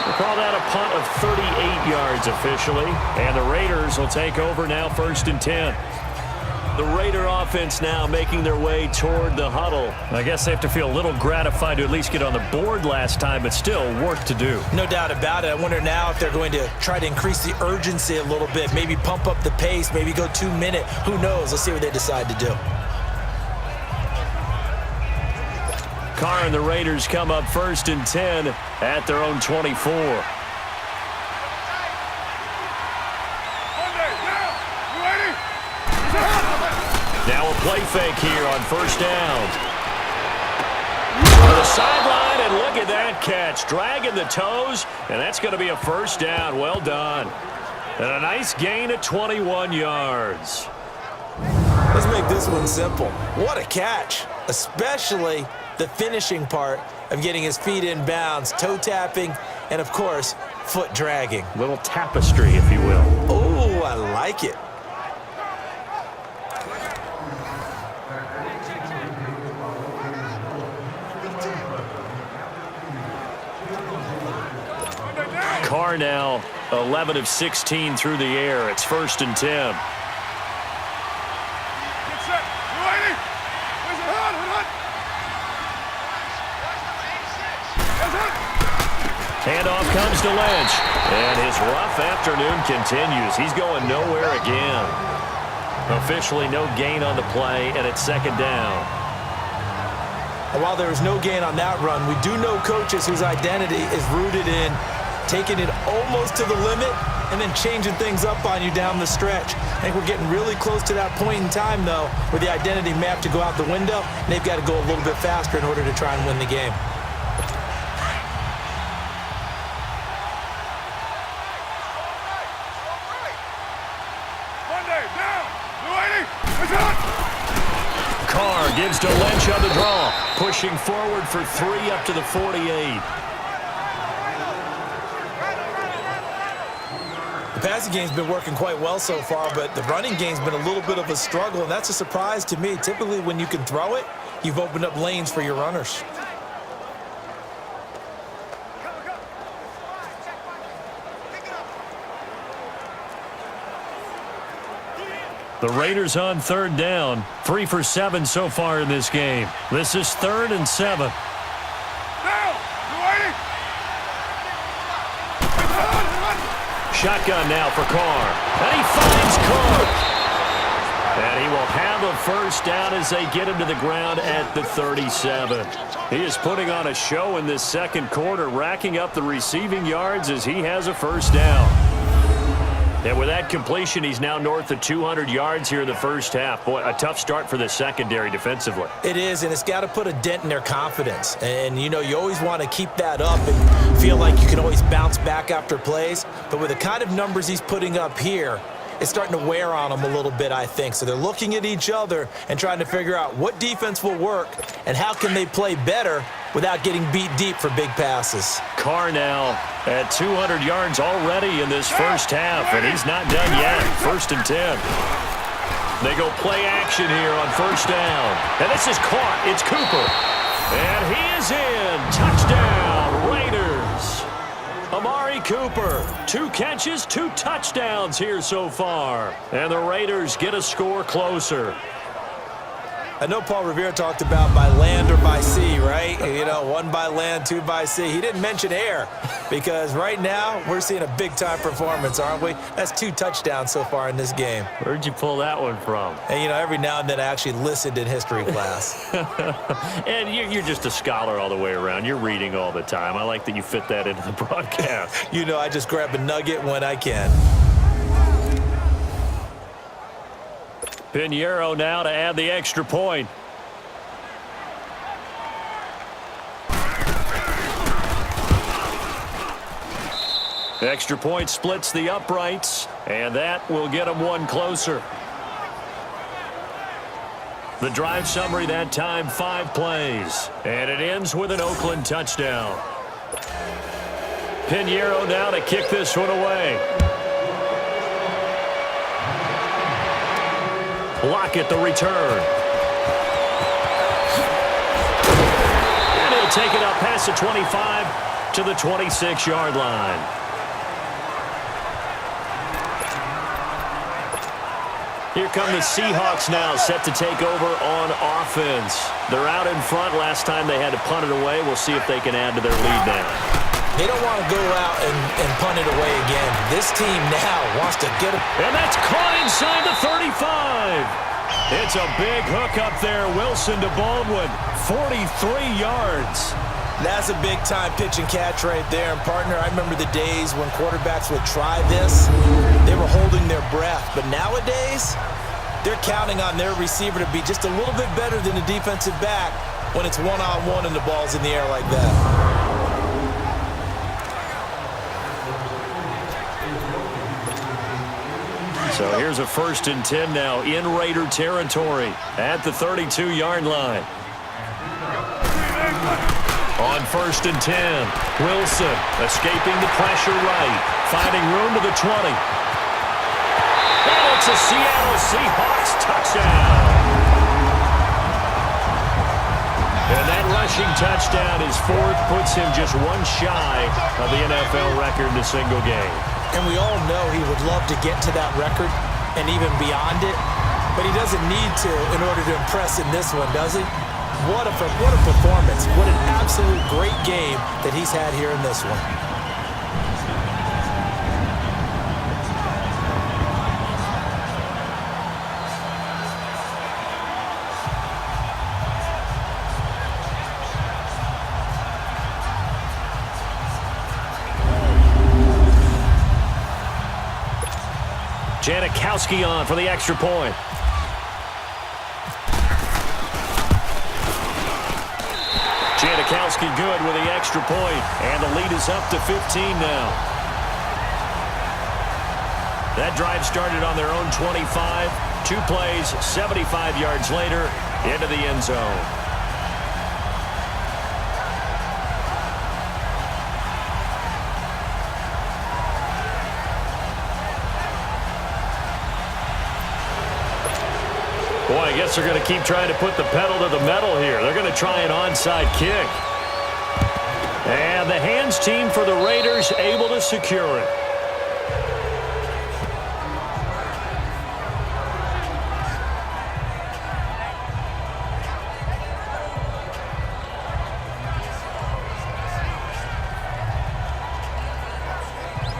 We'll call that a punt of 38 yards officially. And the Raiders will take over now 1st and 10. The Raider offense now making their way toward the huddle.
I guess they have to feel a little gratified to at least get on the board last time, but still work to do.
No doubt about it. I wonder now if they're going to try to increase the urgency a little bit, maybe pump up the pace, maybe go 2 minute. Who knows? Let's see what they decide to do.
Carr and the Raiders come up 1st and 10 at their own 24. Now a play fake here on 1st down. To the sideline, and look at that catch. Dragging the toes, and that's going to be a 1st down. Well done. And a nice gain of 21 yards.
Let's make this one simple. What a catch, especially the finishing part of getting his feet in bounds, toe tapping, and of course, foot dragging.
Little tapestry, if you will.
Oh, I like it.
Carr now 11 of 16 through the air. It's 1st and 10. Handoff comes to Lynch, and his rough afternoon continues. He's going nowhere again. Officially no gain on the play, and it's 2nd down.
And while there was no gain on that run, we do know coaches whose identity is rooted in taking it almost to the limit and then changing things up on you down the stretch. I think we're getting really close to that point in time, though, where the identity map to go out the window, and they've got to go a little bit faster in order to try and win the game.
Carr gives to Lynch on the draw, pushing forward for 3 up to the 48.
The passing game's been working quite well so far, but the running game's been a little bit of a struggle, and that's a surprise to me. Typically, when you can throw it, you've opened up lanes for your runners.
The Raiders on 3rd down, 3 for 7 so far in this game. This is 3rd and 7. Shotgun now for Carr, and he finds Cook. And he will have a 1st down as they get him to the ground at the 37. He is putting on a show in this 2nd quarter, racking up the receiving yards as he has a 1st down. And with that completion, he's now north of 200 yards here in the 1st half. Boy, a tough start for the secondary defensively.
It is, and it's got to put a dent in their confidence. And, you know, you always want to keep that up and feel like you can always bounce back after plays. But with the kind of numbers he's putting up here, it's starting to wear on them a little bit, I think. So they're looking at each other and trying to figure out what defense will work and how can they play better without getting beat deep for big passes.
Carr now at 200 yards already in this 1st half, and he's not done yet. 1st and 10. They go play action here on 1st down. And this is caught. It's Cooper. And he is in. Touchdown, Raiders. Amari Cooper, 2 catches, 2 touchdowns here so far. And the Raiders get a score closer.
I know Paul Revere talked about by land or by sea, right? You know, 1 by land, 2 by sea. He didn't mention air because right now we're seeing a big-time performance, aren't we? That's 2 touchdowns so far in this game.
Where'd you pull that one from?
And, you know, every now and then I actually listened in history class.
And you're just a scholar all the way around. You're reading all the time. I like that you fit that into the broadcast.
You know, I just grab a nugget when I can.
Pinheiro now to add the extra point. The extra point splits the uprights, and that will get them 1 closer. The drive summary that time, 5 plays, and it ends with an Oakland touchdown. Pinheiro now to kick this one away. Lockett the return. And he'll take it up past the 25 to the 26-yard line. Here come the Seahawks now, set to take over on offense. They're out in front. Last time they had to punt it away. We'll see if they can add to their lead now.
They don't want to go out and punt it away again. This team now wants to get it.
And that's caught inside the 35. It's a big hook up there. Wilson to Baldwin, 43 yards.
That's a big-time pitch and catch right there. And, partner, I remember the days when quarterbacks would try this. They were holding their breath. But nowadays, they're counting on their receiver to be just a little bit better than the defensive back when it's one-on-one and the ball's in the air like that.
So here's a 1st and 10 now in Raider territory at the 32-yard line. On 1st and 10, Wilson escaping the pressure right, finding room to the 20. And it's a Seattle Seahawks touchdown. And that rushing touchdown, his 4th, puts him just one shy of the NFL record in a single game.
And we all know he would love to get to that record and even beyond it, but he doesn't need to in order to impress in this one, does he? What a performance. What an absolute great game that he's had here in this one.
Janikowski on for the extra point. Janikowski good with the extra point, and the lead is up to 15 now. That drive started on their own 25. 2 plays, 75 yards later, into the end zone. Boy, I guess they're going to keep trying to put the pedal to the metal here. They're going to try an onside kick. And the hands team for the Raiders able to secure it.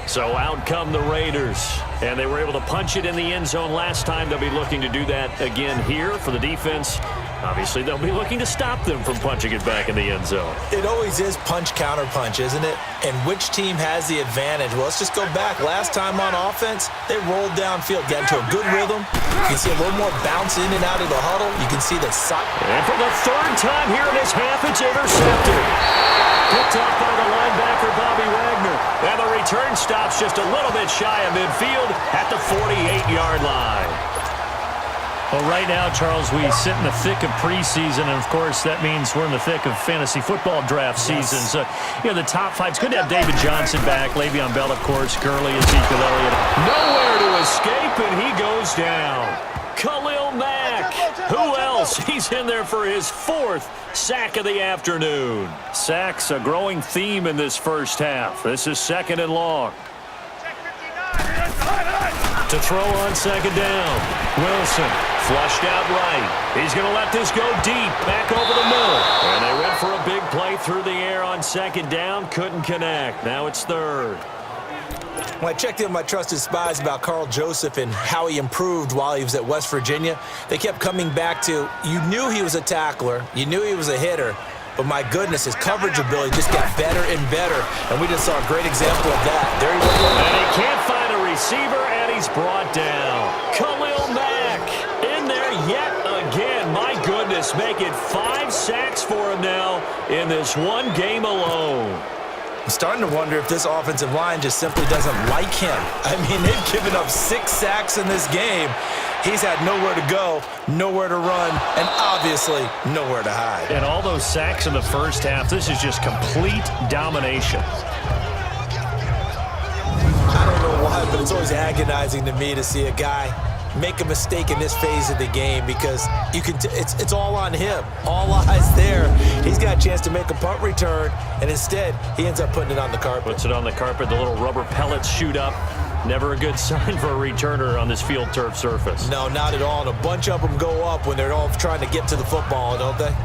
So out come the Raiders, and they were able to punch it in the end zone last time. They'll be looking to do that again here for the defense. Obviously, they'll be looking to stop them from punching it back in the end zone.
It always is punch-counter-punch, isn't it? And which team has the advantage? Well, let's just go back. Last time on offense, they rolled downfield, got into a good rhythm. You can see a little more bounce in and out of the huddle. You can see the side.
And for the 3rd time here in this half, it's intercepted. Picked up by the linebacker, Bobby Wagner. And the return stops just a little bit shy of midfield at the 48-yard line.
Well, right now, Charles, we sit in the thick of preseason, and, of course, that means we're in the thick of fantasy football draft season. So, you know, the top 5, it's good to have David Johnson back, Le'Veon Bell, of course, Gurley, Ezekiel Elliott.
Nowhere to escape, and he goes down. Khalil Mack. Who else? He's in there for his 4th sack of the afternoon. Sacks, a growing theme in this first half. This is 2nd and long. To throw on 2nd down. Wilson flushed out right. He's going to let this go deep, back over the middle. And they went for a big play through the air on 2nd down. Couldn't connect. Now it's 3rd.
When I checked in with my trusted spies about Karl Joseph and how he improved while he was at West Virginia, they kept coming back to, you knew he was a tackler, you knew he was a hitter, but my goodness, his coverage ability just got better and better, and we just saw a great example of that. There he was.
And he can't find a receiver, and he's brought down. Khalil Mack in there yet again. My goodness, make it 5 sacks for him now in this one game alone.
I'm starting to wonder if this offensive line just simply doesn't like him. I mean, they've given up 6 sacks in this game. He's had nowhere to go, nowhere to run, and obviously nowhere to hide.
And all those sacks in the first half, this is just complete domination.
I don't know why, but it's always agonizing to me to see a guy make a mistake in this phase of the game because you can it's all on him. All eyes there. He's got a chance to make a punt return, and instead he ends up putting it on the carpet.
Puts it on the carpet. The little rubber pellets shoot up.
Never a good sign for a returner on this field turf surface.
No, not at all. And a bunch of them go up when they're all trying to get to the football, don't they?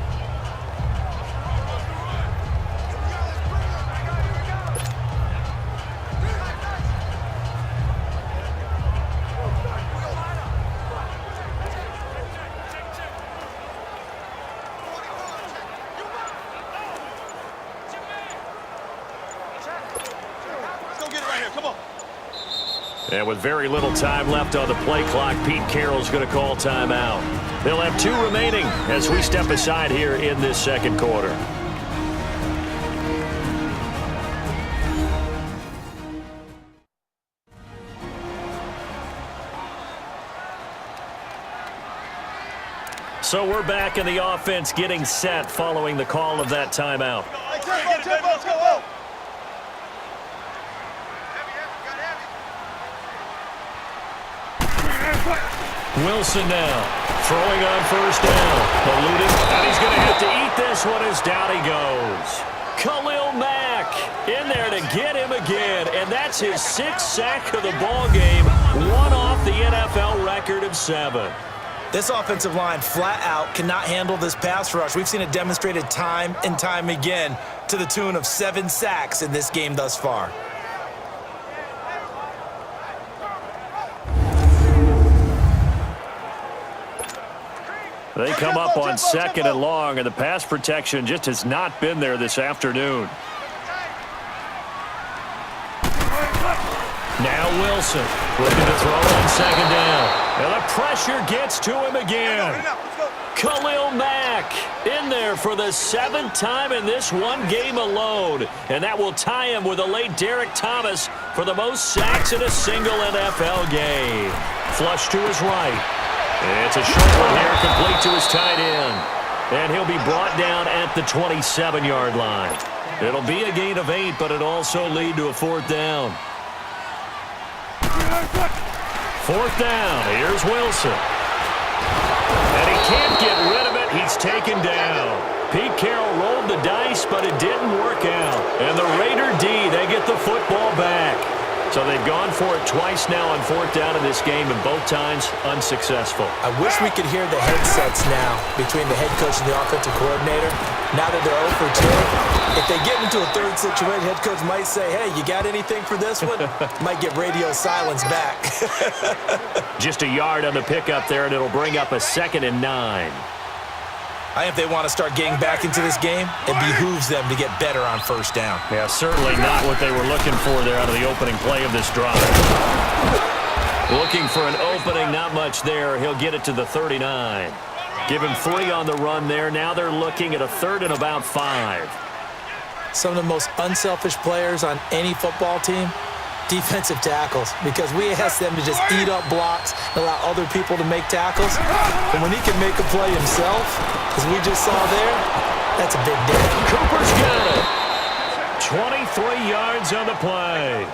And with very little time left on the play clock, Pete Carroll's going to call timeout. They'll have 2 remaining as we step aside here in this second quarter. So we're back in the offense getting set following the call of that timeout.
Tempo.
Wilson now throwing on first down. Eluding, and he's going to have to eat this one as down he goes. Khalil Mack in there to get him again, and that's his 6th sack of the ball game, one off the NFL record of 7.
This offensive line flat out cannot handle this pass rush. We've seen it demonstrated time and time again to the tune of 7 sacks in this game thus far.
They come up on 2nd and long, and the pass protection just has not been there this afternoon.
Now Wilson looking to throw on 2nd down. And the pressure gets to him again. Khalil Mack in there for the 7th time in this one game alone. And that will tie him with the late Derrick Thomas for the most sacks in a single NFL game. Flush to his right. It's a short one here, complete to his tight end. And he'll be brought down at the 27-yard line. It'll be a gain of 8, but it'll also lead to a 4th down. 4th down, here's Wilson. And he can't get rid of it, he's taken down. Pete Carroll rolled the dice, but it didn't work out. And the Raider D, they get the football back. So they've gone for it twice now on 4th down in this game, and both times unsuccessful.
I wish we could hear the headsets now between the head coach and the offensive coordinator. Now that they're 0 for 2, if they get into a 3rd situation, head coach might say, hey, you got anything for this one? Might get radio silence back.
Just a yard on the pickup there, and it'll bring up a 2nd and 9.
I think if they want to start getting back into this game, it behooves them to get better on 1st down.
Yeah, certainly not what they were looking for there out of the opening play of this drive. Looking for an opening, not much there. He'll get it to the 39. Give him 3 on the run there. Now they're looking at a 3rd and about 5.
Some of the most unselfish players on any football team, defensive tackles, because we ask them to just eat up blocks and allow other people to make tackles. And when he can make a play himself, as we just saw there, that's a big day.
Cooper's got it. 23 yards on the play.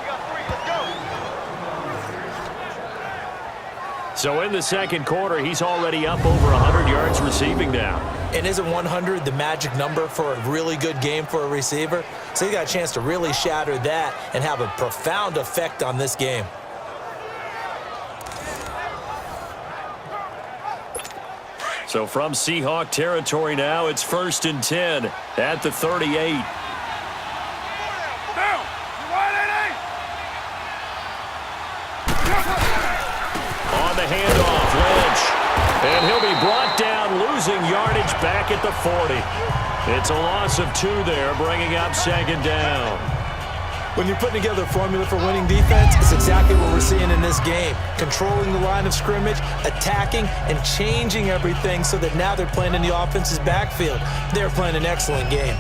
So in the second quarter, he's already up over 100 yards receiving now.
And isn't 100 the magic number for a really good game for a receiver? So he got a chance to really shatter that and have a profound effect on this game.
So from Seahawk territory now, it's 1st and 10 at the 38. On the handoff, Lynch. And he'll be brought down, losing yardage back at the 40. It's a loss of 2 there, bringing up 2nd down.
When you're putting together a formula for winning defense, it's exactly what we're seeing in this game. Controlling the line of scrimmage, attacking, and changing everything so that now they're playing in the offense's backfield. They're playing an excellent game.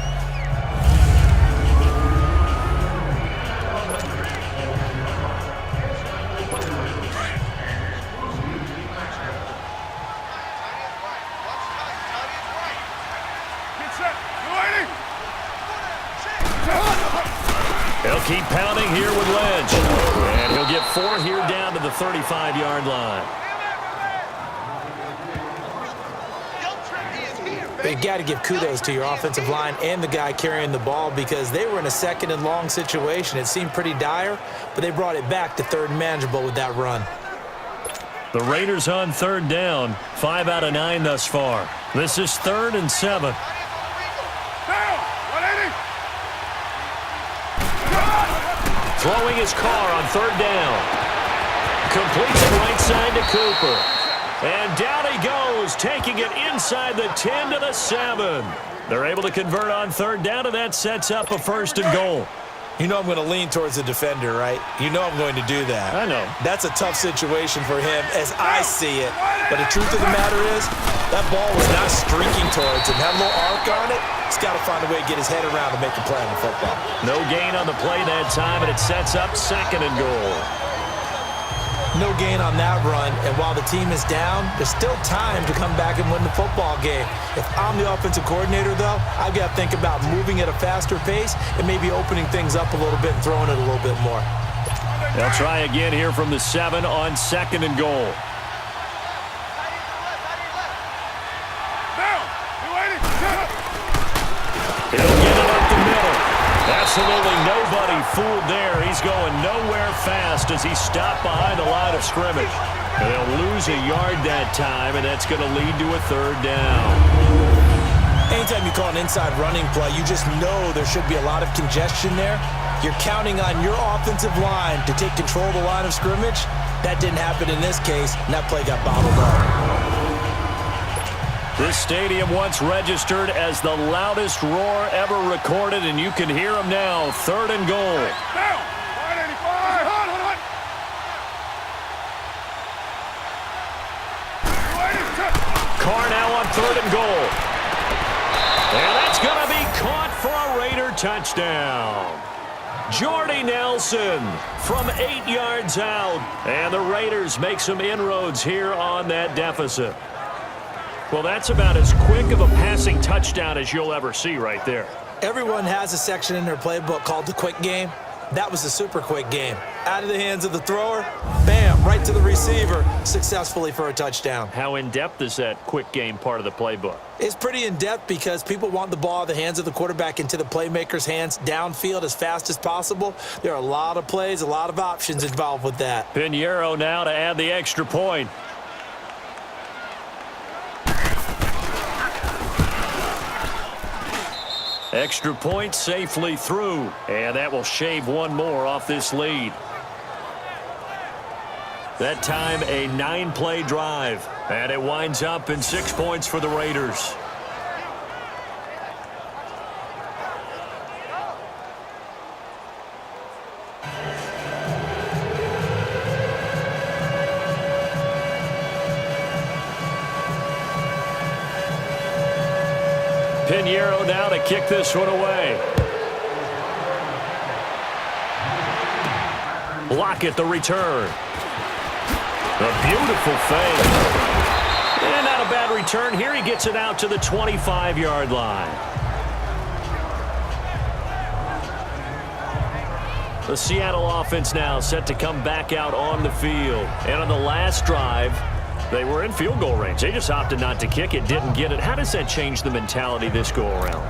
They'll keep pounding here with Lynch. And he'll get 4 here down to the 35-yard line.
But you got to give kudos to your offensive line and the guy carrying the ball because they were in a second and long situation. It seemed pretty dire, but they brought it back to third and manageable with that run.
The Raiders on third down, 5 out of 9 thus far. This is 3rd and 7. Throwing his Carr on third down. Completes it right side to Cooper. And down he goes, taking it inside the 10 to the 7. They're able to convert on third down, and that sets up a 1st and goal.
You know I'm going to lean towards the defender, right? You know I'm going to do that.
I know.
That's a tough situation for him as I see it. But the truth of the matter is, that ball was not streaking towards him. Had a little arc on it. He's got to find a way to get his head around to make a play on the football.
No gain on the play that time, and it sets up 2nd and goal.
No gain on that run, and while the team is down, there's still time to come back and win the football game. If I'm the offensive coordinator, though, I've got to think about moving at a faster pace and maybe opening things up a little bit and throwing it a little bit more.
They'll try again here from the 7 on 2nd and goal. He'll get it up the middle. Absolutely nobody fooled there. He's going nowhere fast as he stopped behind the line of scrimmage. And they'll lose a yard that time, and that's going to lead to a 3rd down.
Anytime you call an inside running play, you just know there should be a lot of congestion there. You're counting on your offensive line to take control of the line of scrimmage. That didn't happen in this case, and that play got bottled up.
This stadium once registered as the loudest roar ever recorded, and you can hear them now. 3rd and goal. Carr now on 3rd and goal. And that's going to be caught for a Raider touchdown. Jordy Nelson from 8 yards out. And the Raiders make some inroads here on that deficit. Well, that's about as quick of a passing touchdown as you'll ever see right there.
Everyone has a section in their playbook called the quick game. That was a super quick game. Out of the hands of the thrower, bam, right to the receiver, successfully for a touchdown.
How in-depth is that quick game part of the playbook?
It's pretty in-depth because people want the ball out of the hands of the quarterback into the playmaker's hands downfield as fast as possible. There are a lot of plays, a lot of options involved with that.
Pinheiro now to add the extra point. Extra point safely through, and that will shave one more off this lead. That time a 9-play drive, and it winds up in 6 points for the Raiders. Pinheiro now to kick this one away. Lockett the return. A beautiful fade. And not a bad return here. He gets it out to the 25-yard line. The Seattle offense now set to come back out on the field. And on the last drive, they were in field goal range. They just opted not to kick it, didn't get it. How does that change the mentality this go-around?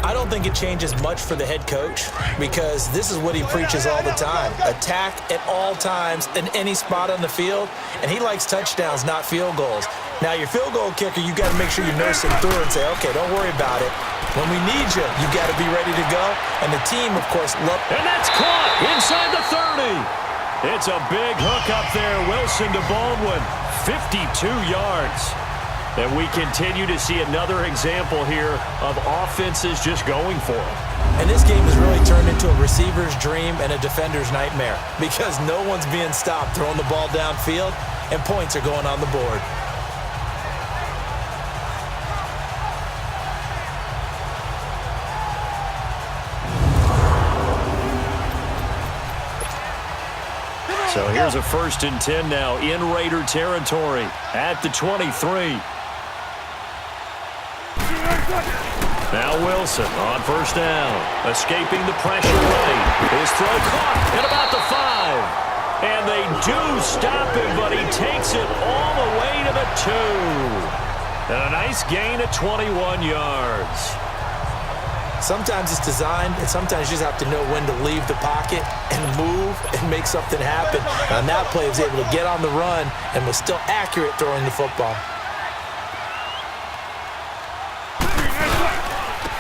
I don't think it changes much for the head coach because this is what he preaches all the time. Attack at all times in any spot on the field, and he likes touchdowns, not field goals. Now, your field goal kicker, you got to make sure you nurse him through and say, okay, don't worry about it. When we need you, you got to be ready to go. And the team, of course,
and that's caught inside the 30. It's a big hook up there. Wilson to Baldwin, 52 yards. And we continue to see another example here of offenses just going for it.
And this game has really turned into a receiver's dream and a defender's nightmare because no one's being stopped throwing the ball downfield, and points are going on the board.
So here's a 1st and 10 now in Raider territory at the 23. Now Wilson on 1st down, escaping the pressure right. His throw caught at about the 5. And they do stop him, but he takes it all the way to the 2.
And a nice gain of 21 yards.
Sometimes it's designed, and sometimes you just have to know when to leave the pocket and move and make something happen. On that play, he was able to get on the run and was still accurate throwing the football.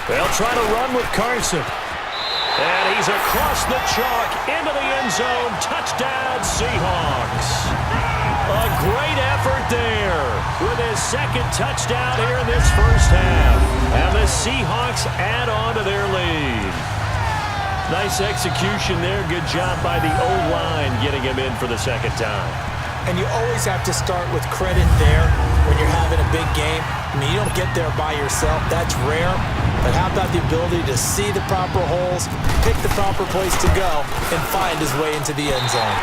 They'll try to run with Carson. And he's across the chalk into the end zone. Touchdown, Seahawks. A great effort there with his second touchdown here in this first half. And the Seahawks add on to their lead. Nice execution there. Good job by the O-line getting him in for the second time.
And you always have to start with credit there when you're having a big game. I mean, you don't get there by yourself. That's rare. But how about the ability to see the proper holes, pick the proper place to go, and find his way into the end zone?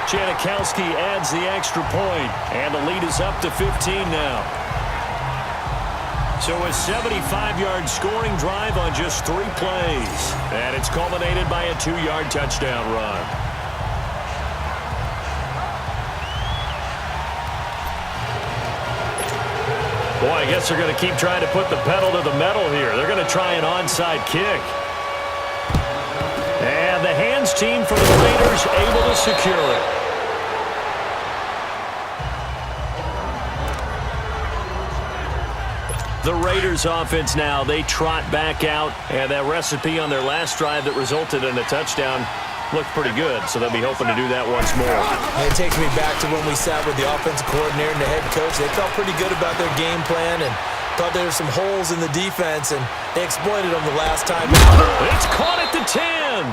Janikowski adds the extra point, and the lead is up to 15 now. So a 75-yard scoring drive on just 3 plays. And it's culminated by a 2-yard touchdown run. Boy, I guess they're going to keep trying to put the pedal to the metal here. They're going to try an onside kick. And the hands team for the Raiders able to secure it. The Raiders offense now, they trot back out, and that recipe on their last drive that resulted in a touchdown looked pretty good, so they'll be hoping to do that once more.
And it takes me back to when we sat with the offensive coordinator and the head coach. They felt pretty good about their game plan and thought there were some holes in the defense, and they exploited them the last time out.
It's caught at the 10,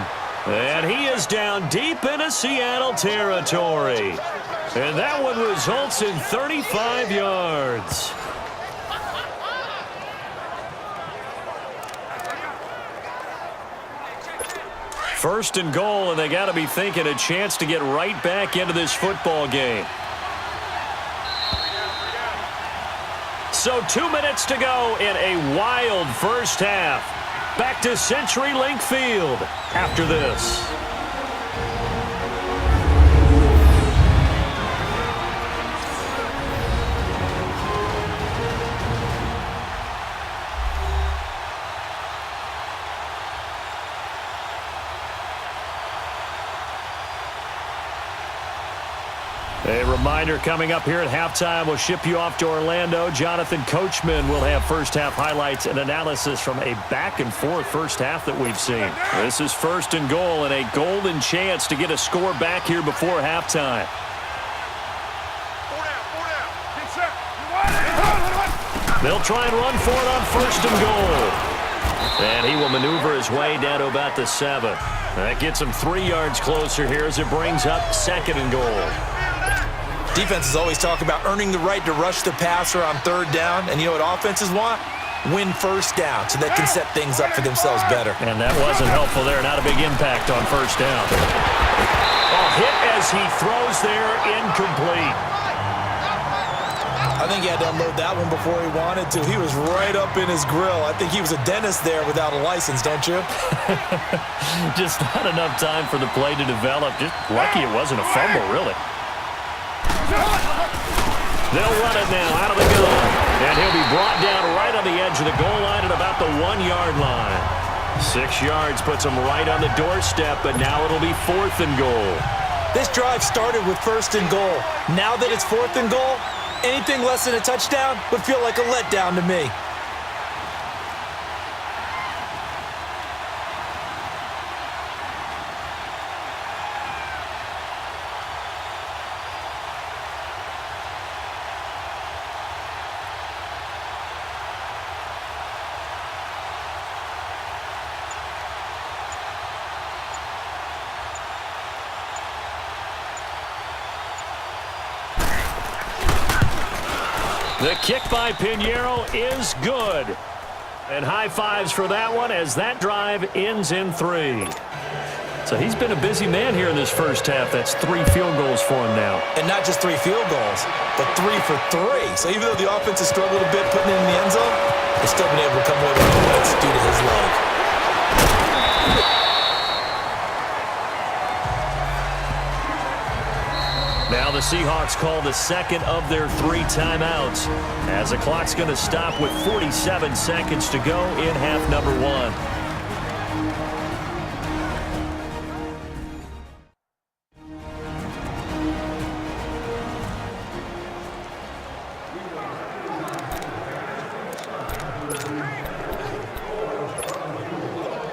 and he is down deep into Seattle territory. And that one results in 35 yards. First and goal, and they got to be thinking a chance to get right back into this football game. So 2 minutes to go in a wild first half. Back to CenturyLink Field after this. A reminder coming up here at halftime, we'll ship you off to Orlando. Jonathan Coachman will have first-half highlights and analysis from a back-and-forth first half that we've seen. This is first and goal and a golden chance to get a score back here before halftime. They'll try and run for it on first and goal. And he will maneuver his way down to about the 7. That gets him 3 yards closer here as it brings up second and goal.
Defenses always talk about earning the right to rush the passer on third down. And you know what offenses want? Win first down so they can set things up for themselves better.
And that wasn't helpful there. Not a big impact on first down. A hit as he throws there, incomplete.
I think he had to unload that one before he wanted to. He was right up in his grill. I think he was a dentist there without a license, don't you?
Just not enough time for the play to develop. Just lucky it wasn't a fumble, really. They'll run it now out of the gun. And he'll be brought down right on the edge of the goal line at about the 1-yard line. 6 yards puts him right on the doorstep, but now it'll be fourth and goal.
This drive started with first and goal. Now that it's fourth and goal, anything less than a touchdown would feel like a letdown to me.
The kick by Pinheiro is good. And high fives for that one as that drive ends in 3. So he's been a busy man here in this first half. That's 3 field goals for him now.
And not just 3 field goals, but 3 for 3. So even though the offense has struggled a bit putting it in the end zone, they've still been able to come away with points due to his leg. Now
the Seahawks call the second of their 3 timeouts as the clock's going to stop with 47 seconds to go in half number 1.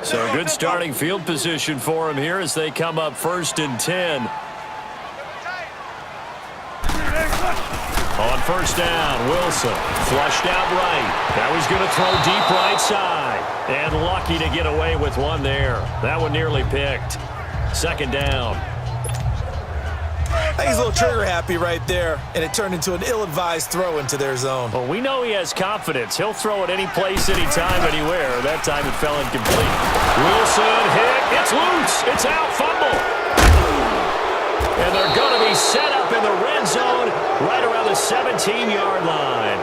So good starting field position for him here as they come up 1st and 10. On 1st down, Wilson flushed out right. Now he's going to throw deep right side. And lucky to get away with one there. That one nearly picked. 2nd down.
I think he's a little trigger happy right there, and it turned into an ill-advised throw into their zone.
Well, we know he has confidence. He'll throw it any place, anytime, anywhere. That time it fell incomplete. Wilson hit. It's loose. It's out. Fumble. And they're going to be set up in the red zone right around the 17-yard line.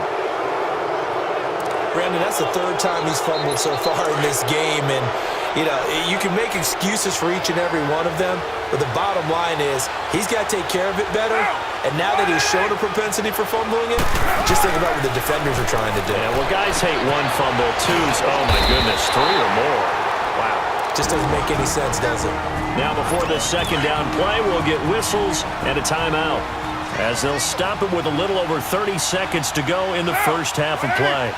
Brandon, that's the 3rd time he's fumbled so far in this game, and you know, you can make excuses for each and every one of them, but the bottom line is he's got to take care of it better, and now that he's shown a propensity for fumbling it, just think about what the defenders are trying to do.
Yeah, well, guys hate 1 fumble, 2's, oh my goodness, 3 or more. Wow.
Just doesn't make any sense, does it?
Now before this 2nd down play, we'll get whistles and a timeout as they'll stop it with a little over 30 seconds to go in the first half of play.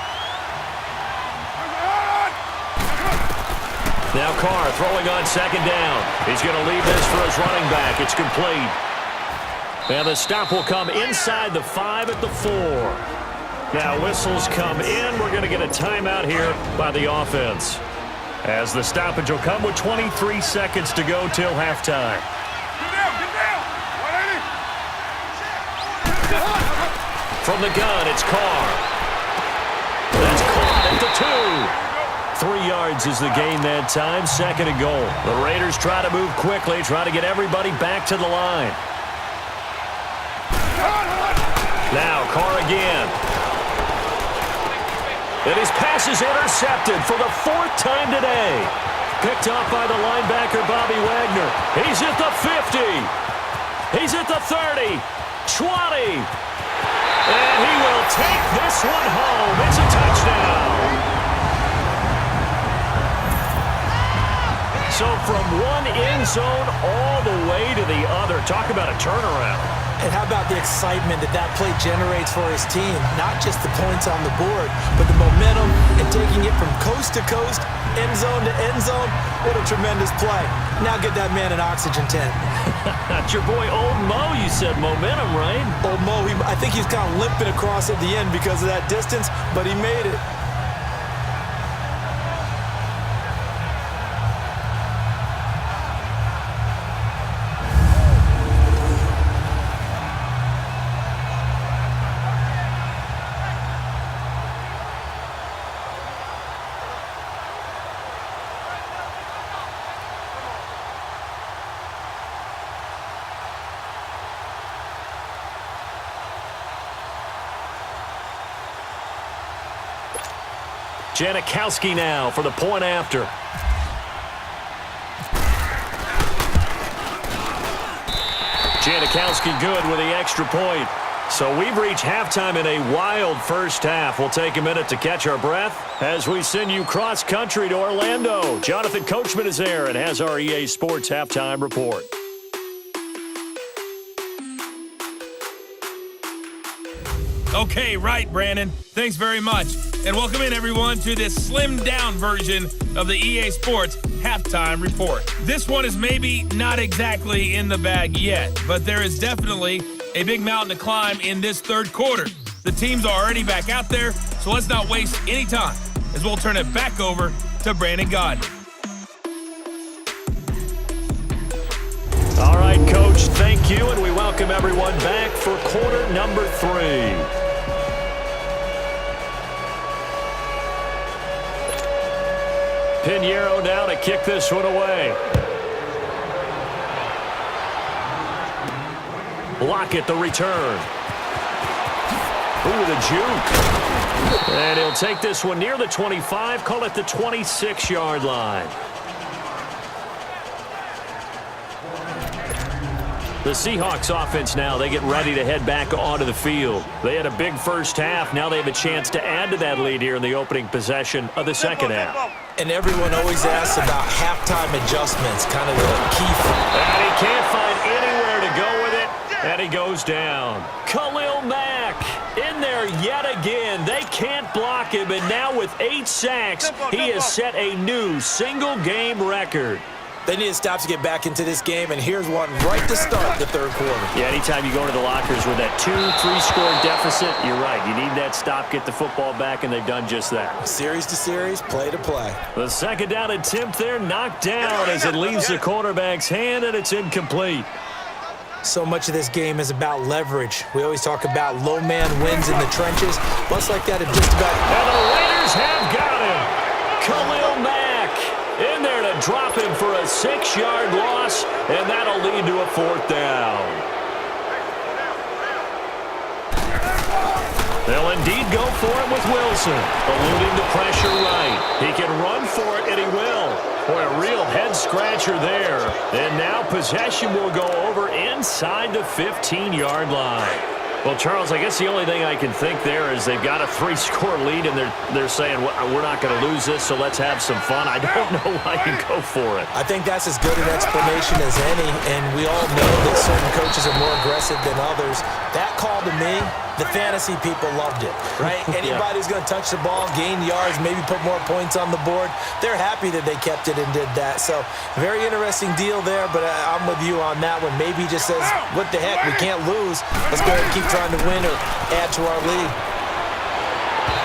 Now Carr throwing on 2nd down. He's going to leave this for his running back. It's complete. And the stop will come inside the 5 at the 4. Now whistles come in. We're going to get a timeout here by the offense, as the stoppage will come with 23 seconds to go till halftime. From the gun, it's Carr. That's caught at the 2. 3 yards is the gain that time. 2nd and goal. The Raiders try to move quickly, try to get everybody back to the line. Now Carr again. And his pass is intercepted for the 4th time today. Picked off by the linebacker, Bobby Wagner. He's at the 50. He's at the 30. 20. And he will take this one home. It's a touchdown. So from one end zone all the way to the other. Talk about a turnaround.
And how about the excitement that play generates for his team? Not just the points on the board, but the momentum and taking it from coast to coast, end zone to end zone. What a tremendous play. Now get that man an oxygen tent.
That's your boy Old Mo. You said momentum, right?
Old Mo, I think he's kind of limping across at the end because of that distance, but he made it.
Janikowski now for the point after. Janikowski good with the extra point. So we've reached halftime in a wild first half. We'll take a minute to catch our breath as we send you cross-country to Orlando. Jonathan Coachman is there and has our EA Sports halftime report.
Okay, right, Brandon. Thanks very much. And welcome in, everyone, to this slimmed-down version of the EA Sports Halftime Report. This one is maybe not exactly in the bag yet, but there is definitely a big mountain to climb in this 3rd quarter. The teams are already back out there, so let's not waste any time, as we'll turn it back over to Brandon Gaudin.
All right, Coach, thank you, and we welcome everyone back for quarter number 3. Pinheiro now to kick this one away. Lockett the return. Ooh, the juke. And he'll take this one near the 25, call it the 26-yard line. The Seahawks offense now, they get ready to head back onto the field. They had a big first half. Now they have a chance to add to that lead here in the opening possession of the second half.
And everyone always asks about halftime adjustments, kind of the key.
And he can't find anywhere to go with it, and he goes down. Khalil Mack in there yet again. They can't block him, and now with 8 sacks, he has set a new single-game record.
They need to stop to get back into this game, and here's one right to start the third quarter.
Yeah, anytime you go into the lockers with that 2-3-score deficit, you're right. You need that stop, get the football back, and they've done just that.
Series to series, play to play.
The second down attempt there knocked down as it leaves the quarterback's hand, and it's incomplete.
So much of this game is about leverage. We always talk about low man wins in the trenches. Much like that, it just about...
And the Raiders have got him. Khalil Mack in there to drop him for a 6-yard loss, and that'll lead to a 4th down. They'll indeed go for it with Wilson, eluding the pressure right. He can run for it, and he will. Boy, a real head-scratcher there. And now possession will go over inside the 15-yard line. Well, Charles, I guess the only thing I can think there is they've got a 3-score lead, and they're saying, well, we're not going to lose this, so let's have some fun. I don't know why you go for it.
I think that's as good an explanation as any, and we all know that certain coaches are more aggressive than others. That call to me, the fantasy people loved it, right? Anybody who's going to touch the ball, gain yards, maybe put more points on the board, they're happy that they kept it and did that. So very interesting deal there, but I'm with you on that one. Maybe he just says, what the heck, we can't lose. Let's go ahead and keep trying to win or add to our lead.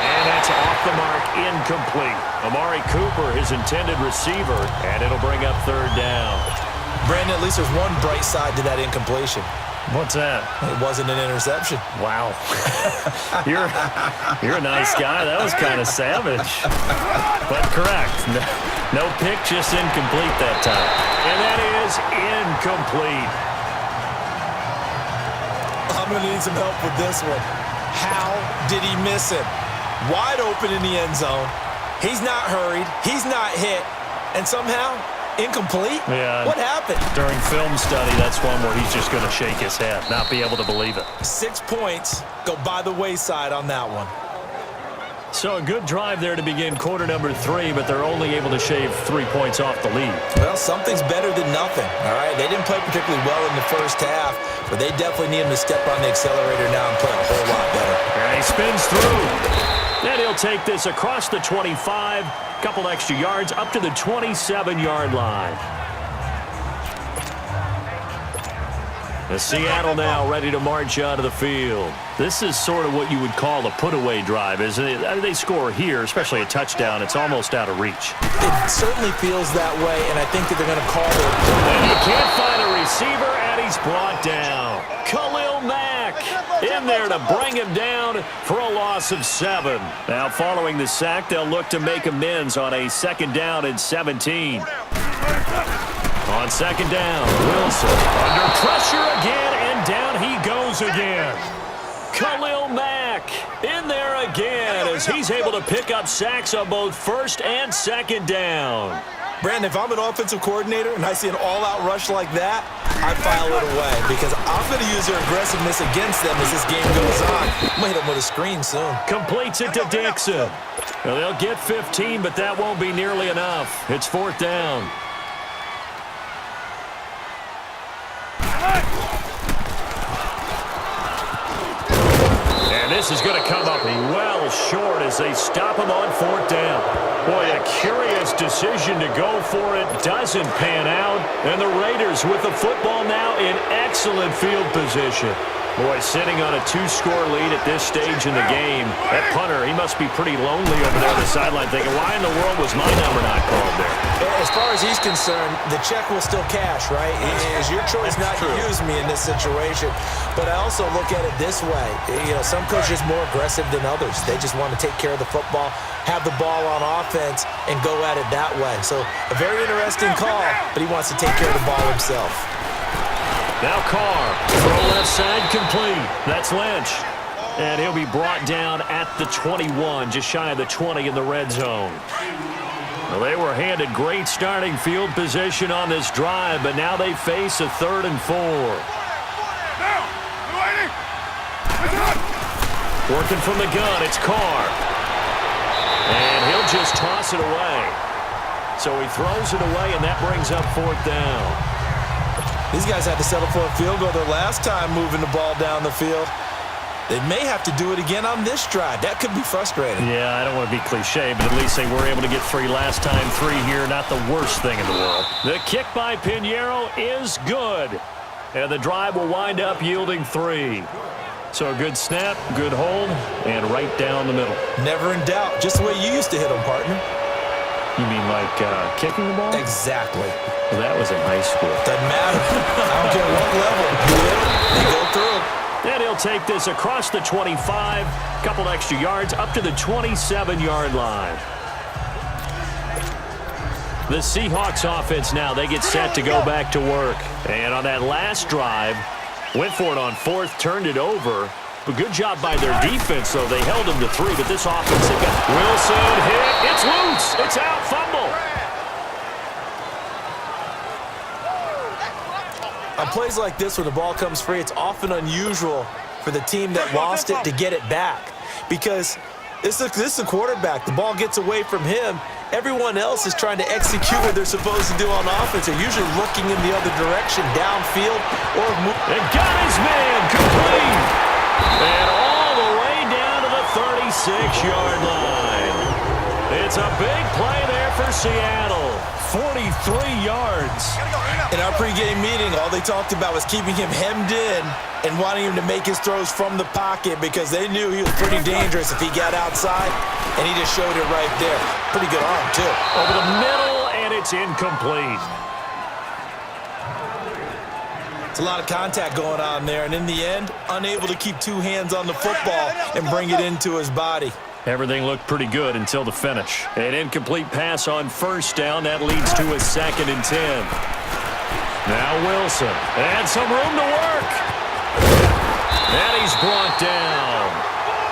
And that's off the mark, incomplete. Amari Cooper, his intended receiver, and it'll bring up 3rd down.
Brandon, at least there's one bright side to that incompletion.
What's that?
It wasn't an interception.
Wow. You're a nice guy. That was kind of savage. But correct. No pick, just incomplete that time.
And that is incomplete.
I'm going to need some help with this one. How did he miss him? Wide open in the end zone. He's not hurried. He's not hit. And somehow, incomplete?
Yeah.
What happened?
During film study, that's one where he's just going to shake his head, not be able to believe it.
6 points go by the wayside on that one.
So a good drive there to begin quarter number 3, but they're only able to shave 3 points off the lead.
Well, something's better than nothing, all right? They didn't play particularly well in the first half, but they definitely need him to step on the accelerator now and play a whole lot better.
And he spins through. And he'll take this across the 25, couple extra yards up to the 27-yard line. The Seattle now ready to march out of the field. This is sort of what you would call a put-away drive, isn't it? I mean, they score here, especially a touchdown. It's almost out of reach.
It certainly feels that way, and I think that they're going to call it.
And you can't find a receiver, and he's brought down. Khalil Mack in there to bring him down for a loss of 7. Now, following the sack, they'll look to make amends on a 2nd down and 17. On 2nd down, Wilson under pressure again, and down he goes again. Khalil Mack in there again as he's able to pick up sacks on both 1st and 2nd down.
Brandon, if I'm an offensive coordinator and I see an all-out rush like that, I file it away because I'm going to use their aggressiveness against them as this game goes on. I'm going to hit them with a screen soon.
Completes it to Dixon. Well, they'll get 15, but that won't be nearly enough. It's 4th down. And this is going to come up well short as they stop him on 4th down. Boy, a curious decision to go for it. Doesn't pan out. And the Raiders with the football now in excellent field position. Boy, sitting on a 2-score lead at this stage in the game. That punter, he must be pretty lonely over there on the sideline thinking, why in the world was my number not called there?
As far as he's concerned, the check will still cash, right? It's your choice not to use me in this situation. But I also look at it this way. You know, some coaches are more aggressive than others. They just want to take care of the football, have the ball on offense, and go at it that way. So a very interesting call, but he wants to take care of the ball himself.
Now Carr, throw left side complete. That's Lynch. And he'll be brought down at the 21, just shy of the 20 in the red zone. Well, they were handed great starting field position on this drive, but now they face a 3rd and 4. Working from the gun, it's Carr. And he'll just toss it away. So he throws it away, and that brings up 4th down.
These guys had to settle for a field goal their last time moving the ball down the field. They may have to do it again on this drive. That could be frustrating.
Yeah, I don't want to be cliche, but at least they were able to get 3 last time. 3 here, not the worst thing in the world.
The kick by Pinheiro is good. And the drive will wind up yielding 3. So a good snap, good hold, and right down the middle.
Never in doubt. Just the way you used to hit them, partner.
You mean like kicking the ball?
Exactly.
Well, that was in high school.
Doesn't matter. I don't care what level. You hit them, they go through.
And he'll take this across the 25, couple extra yards, up to the 27-yard line. The Seahawks offense now, they get set to go back to work. And on that last drive, went for it on 4th, turned it over. But good job by their defense, though. They held them to 3, but this offense, they got Wilson hit. It's loose. It's out. Fumble.
On plays like this, when the ball comes free, it's often unusual for the team that lost it to get it back. Because this is a quarterback. The ball gets away from him. Everyone else is trying to execute what they're supposed to do on offense. They're usually looking in the other direction, downfield, or move.
And got his man complete. And all the way down to the 36-yard line. It's a big play there for Seattle. 43 yards.
In our pregame meeting, all they talked about was keeping him hemmed in and wanting him to make his throws from the pocket because they knew he was pretty dangerous if he got outside, and he just showed it right there. Pretty good arm, too.
Over the middle, and it's incomplete.
It's a lot of contact going on there, and in the end, unable to keep 2 hands on the football and bring it into his body.
Everything looked pretty good until the finish. An incomplete pass on 1st down. That leads to a 2nd and 10. Now Wilson. And some room to work. And he's brought down.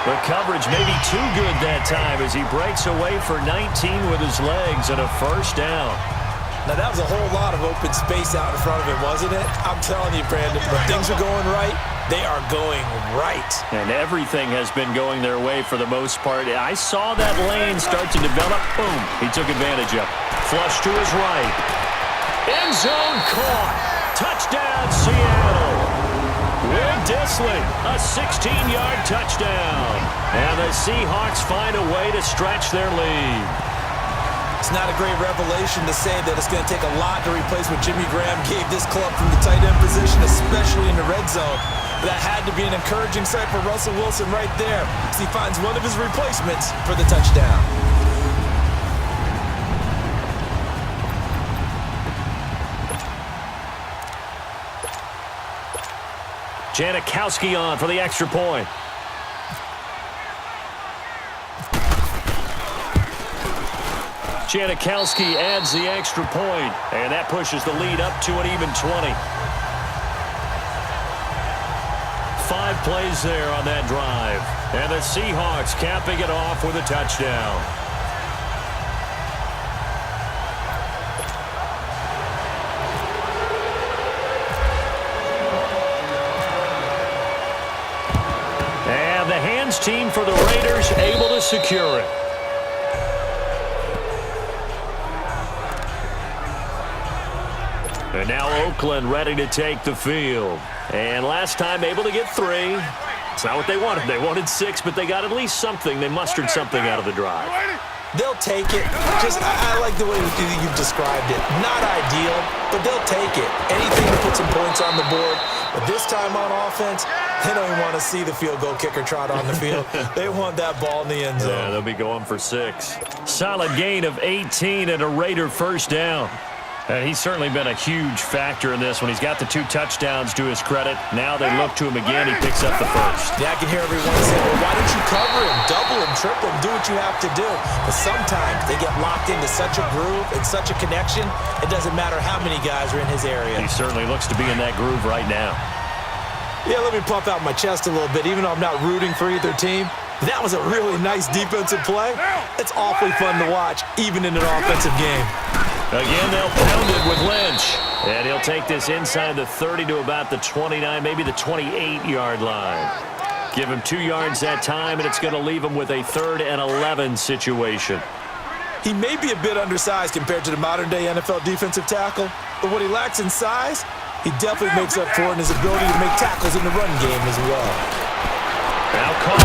The coverage maybe too good that time as he breaks away for 19 with his legs and a 1st down.
Now, that was a whole lot of open space out in front of him, wasn't it? I'm telling you, Brandon, when things are going right, they are going right.
And everything has been going their way for the most part. I saw that lane start to develop. Boom. He took advantage of it. Flush to his right. End zone caught. Touchdown, Seattle. Will Dissling, a 16-yard touchdown. And the Seahawks find a way to stretch their lead.
It's not a great revelation to say that it's going to take a lot to replace what Jimmy Graham gave this club from the tight end position, especially in the red zone. But that had to be an encouraging sight for Russell Wilson right there as he finds one of his replacements for the touchdown.
Janikowski on for the extra point. Janikowski adds the extra point, and that pushes the lead up to an even 20. 5 plays there on that drive, and the Seahawks capping it off with a touchdown. And the hands team for the Raiders able to secure it. And now Oakland ready to take the field. And last time able to get 3. It's not what they wanted. They wanted 6, but they got at least something. They mustered something out of the drive.
They'll take it. I like the way you've described it. Not ideal, but they'll take it. Anything to put some points on the board. But this time on offense, they don't even want to see the field goal kicker trot on the field. They want that ball in the end zone.
Yeah, they'll be going for 6. Solid gain of 18 and a Raider 1st down. And he's certainly been a huge factor in this when he's got the 2 touchdowns to his credit. Now they look to him again. He picks up the 1st.
Yeah, I can hear everyone say, well, why don't you cover him, double him, triple him, do what you have to do. But sometimes they get locked into such a groove and such a connection, it doesn't matter how many guys are in his area.
He certainly looks to be in that groove right now.
Yeah, let me puff out my chest a little bit, even though I'm not rooting for either team. That was a really nice defensive play. It's awfully fun to watch, even in an offensive game.
Again, they'll pound it with Lynch. And he'll take this inside the 30 to about the 29, maybe the 28-yard line. Give him 2 yards that time, and it's going to leave him with a 3rd and 11 situation.
He may be a bit undersized compared to the modern-day NFL defensive tackle, but what he lacks in size, he definitely makes up for it in his ability to make tackles in the run game as well.
Now caught.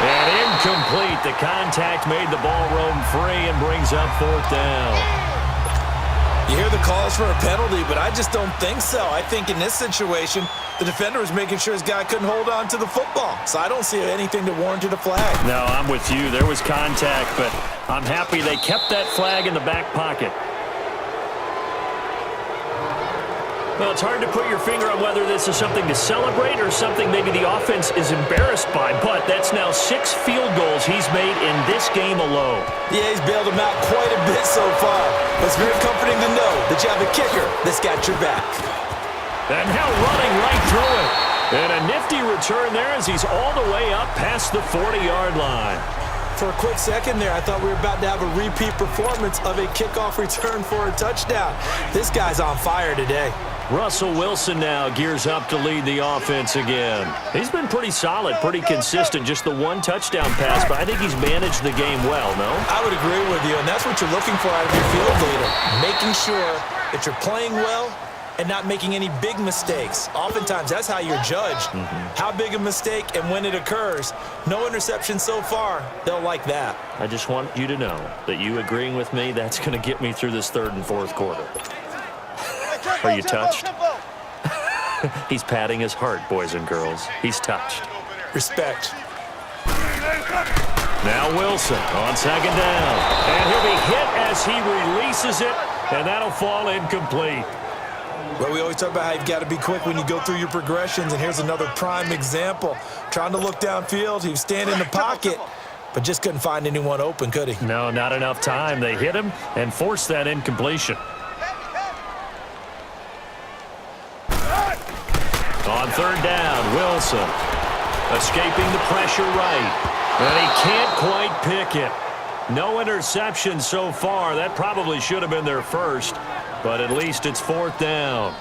And incomplete. The contact made the ball roam free and brings up 4th down.
You hear the calls for a penalty, but I just don't think so. I think in this situation, the defender was making sure his guy couldn't hold on to the football. So I don't see anything that warranted a flag.
No, I'm with you. There was contact, but I'm happy they kept that flag in the back pocket. Well, it's hard to put your finger on whether this is something to celebrate or something maybe the offense is embarrassed by, but that's now 6 field goals he's made in this game alone.
Yeah, he's bailed him out quite a bit so far. But it's very comforting to know that you have a kicker that's got your back.
And now running right through it. And a nifty return there as he's all the way up past the 40-yard line.
For a quick second there, I thought we were about to have a repeat performance of a kickoff return for a touchdown. This guy's on fire today.
Russell Wilson now gears up to lead the offense again. He's been pretty solid, pretty consistent, just the 1 touchdown pass, but I think he's managed the game well, no?
I would agree with you, and that's what you're looking for out of your field leader, making sure that you're playing well and not making any big mistakes. Oftentimes, that's how you're judged. How big a mistake and when it occurs. No interception so far. They'll like that.
I just want you to know that you agreeing with me, that's going to get me through this 3rd and 4th quarter. Are you touched? He's patting his heart, boys and girls. He's touched.
Respect.
Now Wilson on 2nd down. And he'll be hit as he releases it, and that'll fall incomplete.
Well, we always talk about how you've got to be quick when you go through your progressions, and here's another prime example. Trying to look downfield, he was standing in the pocket, but just couldn't find anyone open, could he?
No, not enough time. They hit him and forced that incompletion. On 3rd down, Wilson escaping the pressure right, and he can't quite pick it. No interception so far. That probably should have been their first, but at least it's 4th down.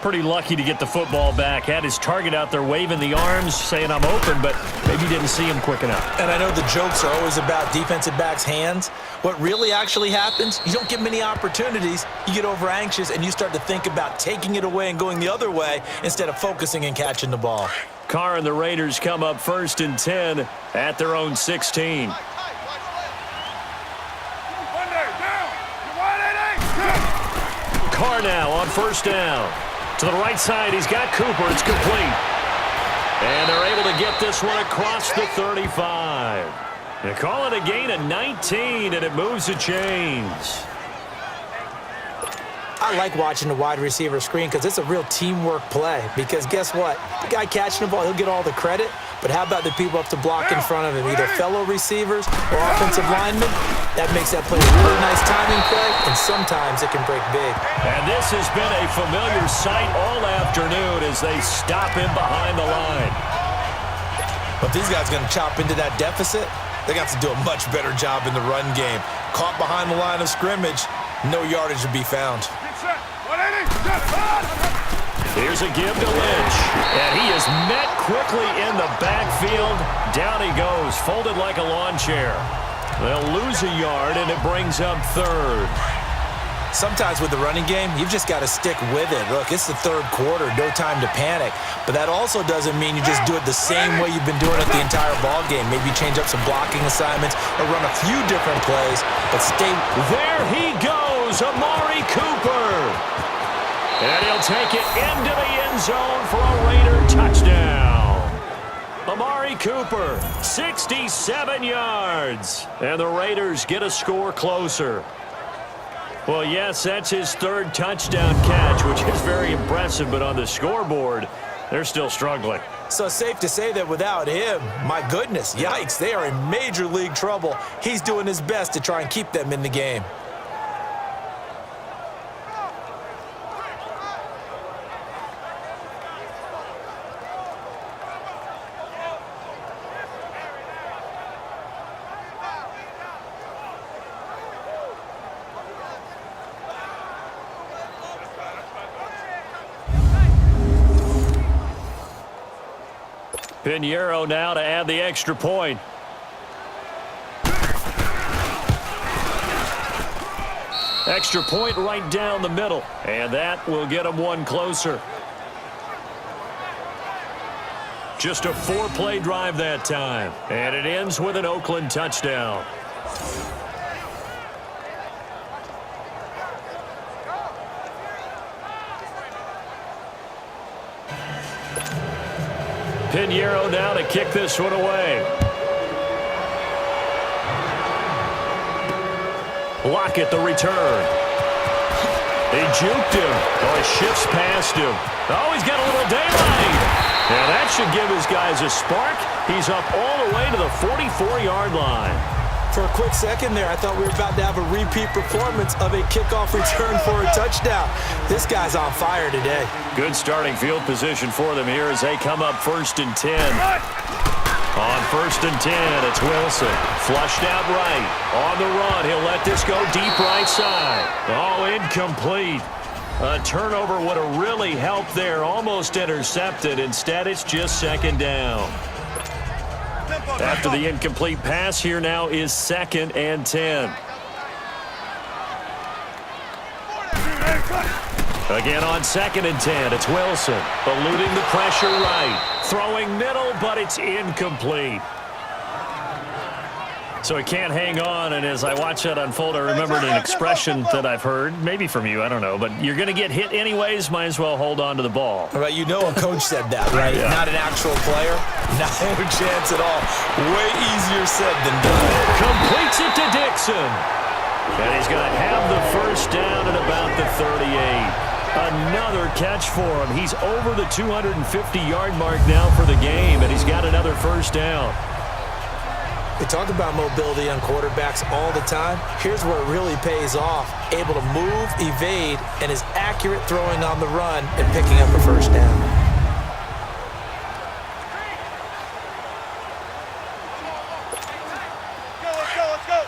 Pretty lucky to get the football back. Had his target out there waving the arms, saying I'm open, but maybe didn't see him quick enough.
And I know the jokes are always about defensive backs' hands. What really actually happens, you don't get many opportunities. You get over anxious, and you start to think about taking it away and going the other way instead of focusing and catching the ball.
Carr and the Raiders come up 1st and 10 at their own 16. Carr now on 1st down. To the right side, he's got Cooper. It's complete. And they're able to get this one across the 35. They call it a gain of 19, and it moves the chains.
I like watching the wide receiver screen because it's a real teamwork play. Because guess what? The guy catching the ball, he'll get all the credit. But how about the people up to block in front of him, either fellow receivers or offensive linemen? That makes that play a really nice timing play, and sometimes it can break big.
And this has been a familiar sight all afternoon as they stop him behind the line.
But these guys are going to chop into that deficit. They got to do a much better job in the run game. Caught behind the line of scrimmage, no yardage to be found.
Here's a give to Lynch, and he is met quickly in the backfield. Down he goes, folded like a lawn chair. They'll lose a yard, and it brings up 3rd.
Sometimes with the running game, you've just got to stick with it. Look, it's the 3rd quarter, no time to panic. But that also doesn't mean you just do it the same way you've been doing it the entire ball game. Maybe change up some blocking assignments or run a few different plays, but stay.
There he goes, Amari Cooper. And he'll take it into the end zone for a Raider touchdown. Amari Cooper, 67 yards. And the Raiders get a score closer. Well, yes, that's his 3rd touchdown catch, which is very impressive, but on the scoreboard, they're still struggling.
So it's safe to say that without him, my goodness, yikes, they are in major league trouble. He's doing his best to try and keep them in the game.
Pinheiro now to add the extra point. Extra point right down the middle, and that will get them one closer. Just a 4-play drive that time, and it ends with an Oakland touchdown. Pinheiro now to kick this one away. Lockett the return. He juked him. Oh, he shifts past him. Oh, he's got a little daylight. And that should give his guys a spark. He's up all the way to the 44-yard line.
For a quick second there, I thought we were about to have a repeat performance of a kickoff return for a touchdown. This guy's on fire today.
Good starting field position for them here as they come up 1st and 10. On 1st and 10, it's Wilson. Flushed out right. On the run, he'll let this go deep right side. Oh, incomplete. A turnover would have really helped there. Almost intercepted. Instead, it's just 2nd down. After the incomplete pass, here now is 2nd and 10. Again on 2nd and 10, it's Wilson. Eluding the pressure right. Throwing middle, but it's incomplete. So he can't hang on, and as I watch that unfold, I remembered an expression that I've heard, maybe from you, I don't know, but you're going to get hit anyways, might as well hold on to the ball.
Right, you know a coach said that, right?
Yeah.
Not an actual player. Not a chance at all. Way easier said than done.
Completes it to Dixon. And he's going to have the 1st down at about the 38. Another catch for him. He's over the 250-yard mark now for the game, and he's got another 1st down.
We talk about mobility on quarterbacks all the time. Here's where it really pays off. Able to move, evade, and is accurate throwing on the run and picking up a 1st down.
Let's go.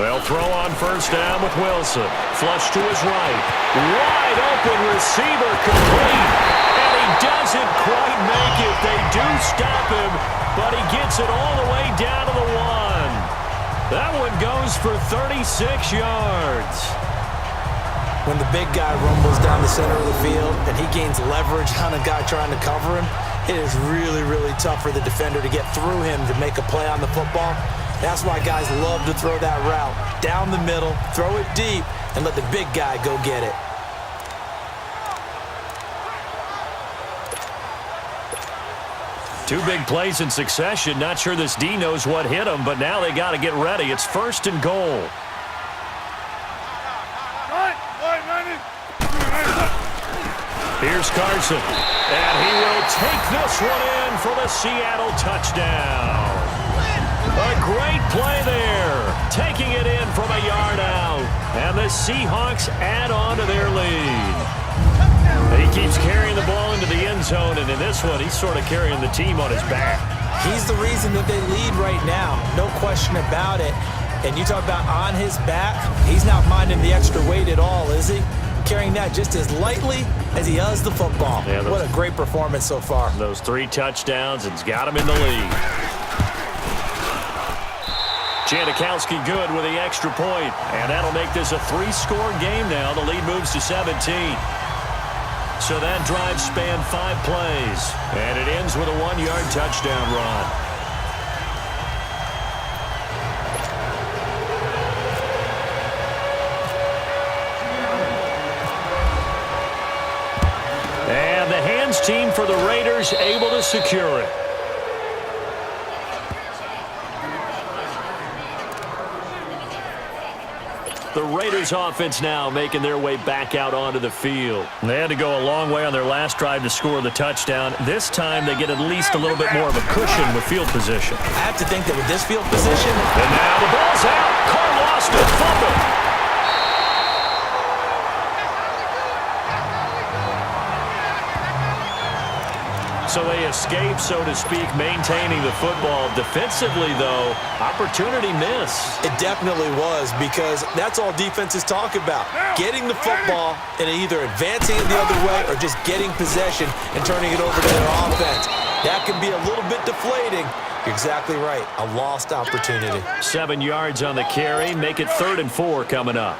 They'll throw on 1st down with Wilson. Flush to his right. Wide open receiver complete. And he doesn't quite make it. They do stop him, but he gets it all the way down to the 1. That one goes for 36 yards.
When the big guy rumbles down the center of the field and he gains leverage on a guy trying to cover him, it is really, really tough for the defender to get through him to make a play on the football. That's why guys love to throw that route. Down the middle, throw it deep, and let the big guy go get it.
Two big plays in succession. Not sure this D knows what hit him, but now they got to get ready. It's 1st and goal. Here's Carson, and he will take this one in for the Seattle touchdown. A great play there, taking it in from a yard out, and the Seahawks add on to their lead. He keeps carrying the ball into the end zone, and in this one, he's sort of carrying the team on his back.
He's the reason that they lead right now, no question about it. And you talk about on his back, he's not minding the extra weight at all, is he? Carrying that just as lightly as he does the football. Yeah, what a great performance so far.
Those 3 touchdowns, it's got him in the lead. Janikowski good with the extra point, and that'll make this a 3-score game now. The lead moves to 17. So that drive spanned 5 plays, and it ends with a 1-yard touchdown run. And the hands team for the Raiders able to secure it. The Raiders offense now making their way back out onto the field. They had to go a long way on their last drive to score the touchdown. This time they get at least a little bit more of a cushion with field position.
I have to think that with this field position.
And now the ball's out. Carl lost it. Fumble. So they escape, so to speak, maintaining the football. Defensively, though, opportunity miss.
It definitely was, because that's all defenses talk about. Getting the football and either advancing it the other way or just getting possession and turning it over to their offense. That can be a little bit deflating. You're exactly right. A lost opportunity.
7 yards on the carry. Make it 3rd and 4 coming up.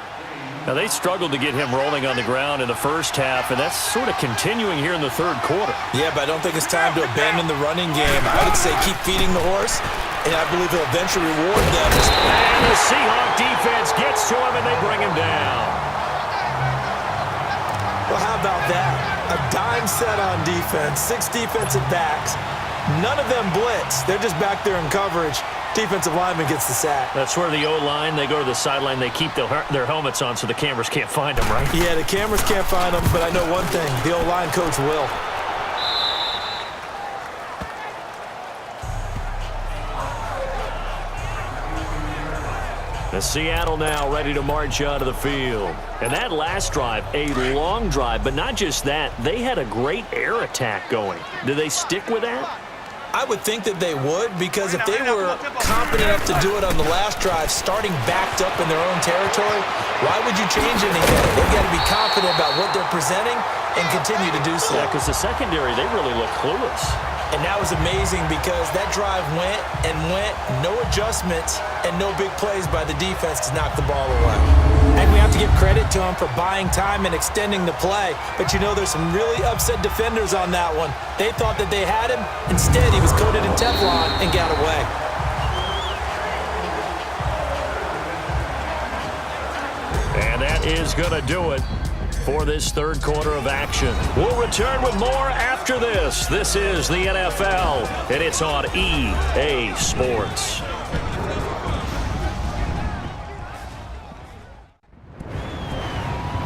Now, they struggled to get him rolling on the ground in the first half, and that's sort of continuing here in the third quarter.
Yeah, but I don't think it's time to abandon the running game. I would say keep feeding the horse, and I believe he'll eventually reward them.
And the Seahawk defense gets to him, and they bring him down.
Well, how about that? A dime set on defense, 6 defensive backs. None of them blitz. They're just back there in coverage. Defensive lineman gets the sack.
That's where the O-line, they go to the sideline, they keep their helmets on so the cameras can't find them, right?
Yeah, the cameras can't find them, but I know one thing. The O-line coach will.
The Seattle now ready to march out of the field. And that last drive, a long drive, but not just that. They had a great air attack going. Do they stick with that?
I would think that they would, because if they were confident enough to do it on the last drive, starting backed up in their own territory, why would you change anything? They've got to be confident about what they're presenting and continue to do so.
Yeah, because the secondary, they really look clueless.
And that was amazing, because that drive went and went, no adjustments and no big plays by the defense to knock the ball away. And we have to give credit to them for buying time and extending the play. But you know, there's some really upset defenders on that one. They thought that they had him. Instead, he was coated in Teflon and got away.
And that is going to do it for this third quarter of action. We'll return with more after this. This is the NFL, and it's on EA Sports.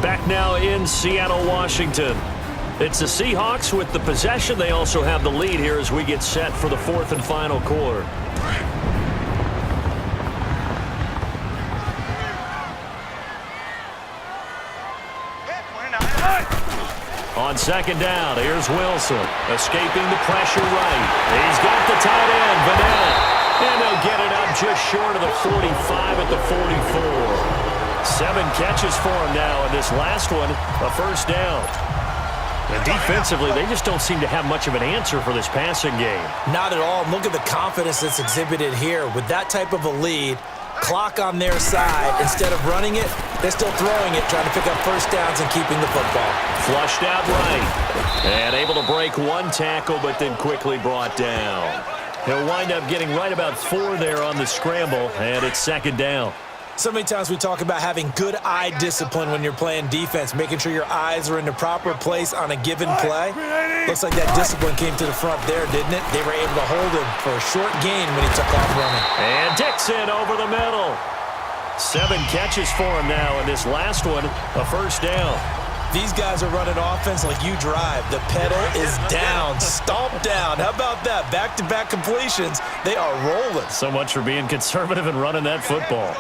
Back now in Seattle, Washington. It's the Seahawks with the possession. They also have the lead here as we get set for the fourth and final quarter. On second down, here's Wilson, escaping the pressure right. He's got the tight end, Vanetta, and they'll get it up just short of the 45 at the 44. 7 catches for him now, and this last one, a first down. And defensively, they just don't seem to have much of an answer for this passing game.
Not at all. Look at the confidence that's exhibited here. With that type of a lead, clock on their side, instead of running it, they're still throwing it, trying to pick up first downs and keeping the football.
Flushed out right. And able to break one tackle, but then quickly brought down. He'll wind up getting right about 4 there on the scramble, and it's second down.
So many times we talk about having good eye discipline when you're playing defense, making sure your eyes are in the proper place on a given play. Looks like that discipline came to the front there, didn't it? They were able to hold him for a short gain when he took off running.
And Dixon over the middle. 7 catches for him now, and this last one, a first down.
These guys are running offense like you drive. The pedal is down, stomped down. How about that? Back-to-back completions. They are rolling.
So much for being conservative and running that football.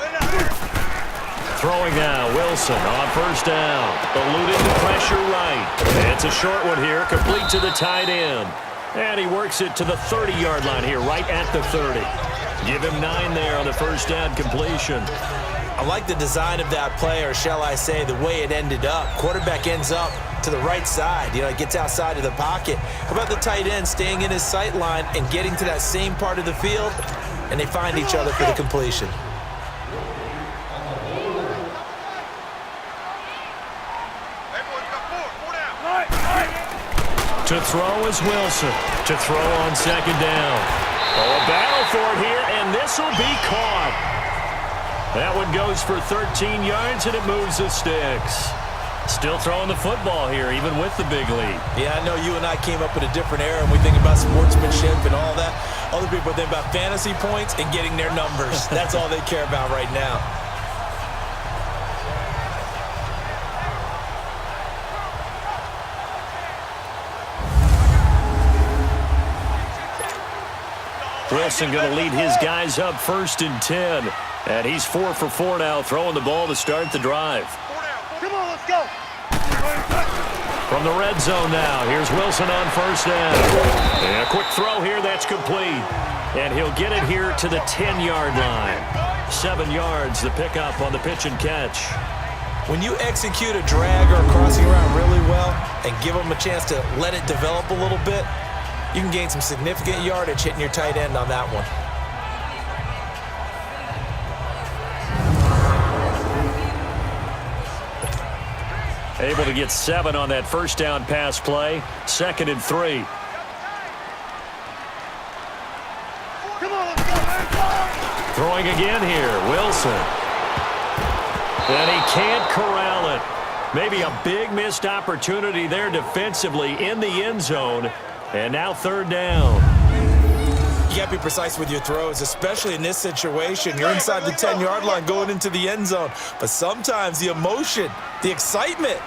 Throwing now, Wilson on first down. Eluding the pressure right. It's a short one here, complete to the tight end. And he works it to the 30-yard line here, right at the 30. Give him 9 there on the first down completion.
I like the design of that play, or shall I say the way it ended up. Quarterback ends up to the right side. You know, it gets outside of the pocket. How about the tight end staying in his sight line and getting to that same part of the field, and they find each other for the completion.
To throw is Wilson. To throw on second down. Oh, a battle for it here, and this will be caught. That one goes for 13 yards, and it moves the sticks. Still throwing the football here, even with the big lead.
Yeah, I know you and I came up in a different era, and we think about sportsmanship and all that. Other people think about fantasy points and getting their numbers. That's all they care about right now.
Wilson going to lead his guys up 1st and 10. And he's 4 for 4 now, throwing the ball to start the drive.
Come on, let's go.
From the red zone now, here's Wilson on first down. And a quick throw here, that's complete. And he'll get it here to the 10-yard line. 7 yards, the pickup on the pitch and catch.
When you execute a drag or a crossing route really well and give them a chance to let it develop a little bit, you can gain some significant yardage hitting your tight end on that one.
Able to get 7 on that first down pass play. 2nd and 3. Throwing again here, Wilson. And he can't corral it. Maybe a big missed opportunity there defensively in the end zone. And now 3rd down.
You got to be precise with your throws, especially in this situation. You're inside the 10-yard line going into the end zone. But sometimes the emotion, the excitement,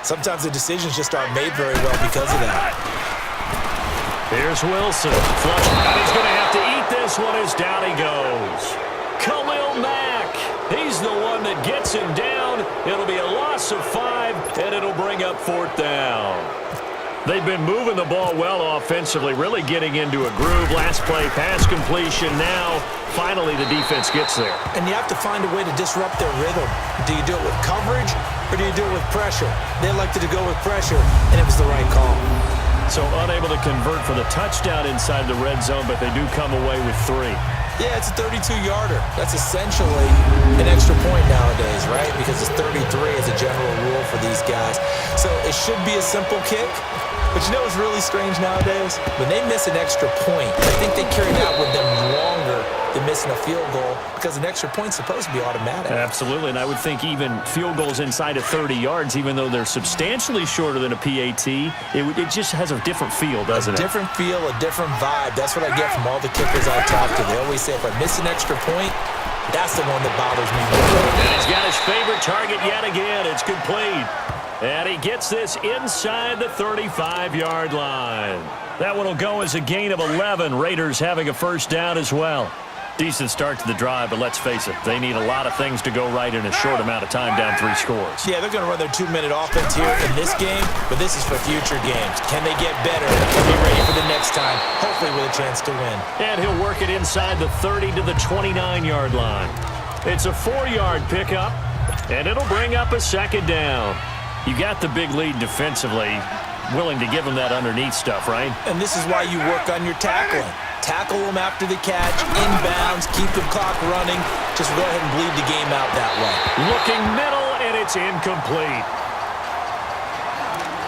sometimes the decisions just aren't made very well because of that.
Here's Wilson. Flush. And he's going to have to eat this one as down he goes. Khalil Mack. He's the one that gets him down. It'll be a loss of 5, and it'll bring up 4th down. They've been moving the ball well offensively, really getting into a groove. Last play, pass completion. Now, finally, the defense gets there.
And you have to find a way to disrupt their rhythm. Do you do it with coverage, or do you do it with pressure? They elected to go with pressure, and it was the right call.
So unable to convert for the touchdown inside the red zone, but they do come away with 3.
Yeah, it's a 32-yarder. That's essentially an extra point nowadays, right? Because it's 33 as a general rule for these guys. So it should be a simple kick. But you know what's really strange nowadays? When they miss an extra point, I think they carry that with them longer than missing a field goal because an extra point's supposed to be automatic.
Absolutely, and I would think even field goals inside of 30 yards, even though they're substantially shorter than a PAT, it just has a different feel, doesn't it?
A different feel, a different vibe. That's what I get from all the kickers I talk to. They always say if I miss an extra point, that's the one that bothers me more.
And he's got his favorite target yet again. It's complete. And he gets this inside the 35-yard line. That one will go as a gain of 11. Raiders having a first down as well. Decent start to the drive, but let's face it, they need a lot of things to go right in a short amount of time, down 3 scores.
Yeah, they're going to run their 2-minute offense here in this game, but this is for future games. Can they get better and be ready for the next time, hopefully with a chance to win?
And he'll work it inside the 30 to the 29-yard line. It's a 4-yard pickup, and it'll bring up a 2nd down. You got the big lead defensively, willing to give them that underneath stuff, right?
And this is why you work on your tackling. Tackle them after the catch, inbounds, keep the clock running. Just go ahead and bleed the game out that way.
Looking middle, and it's incomplete.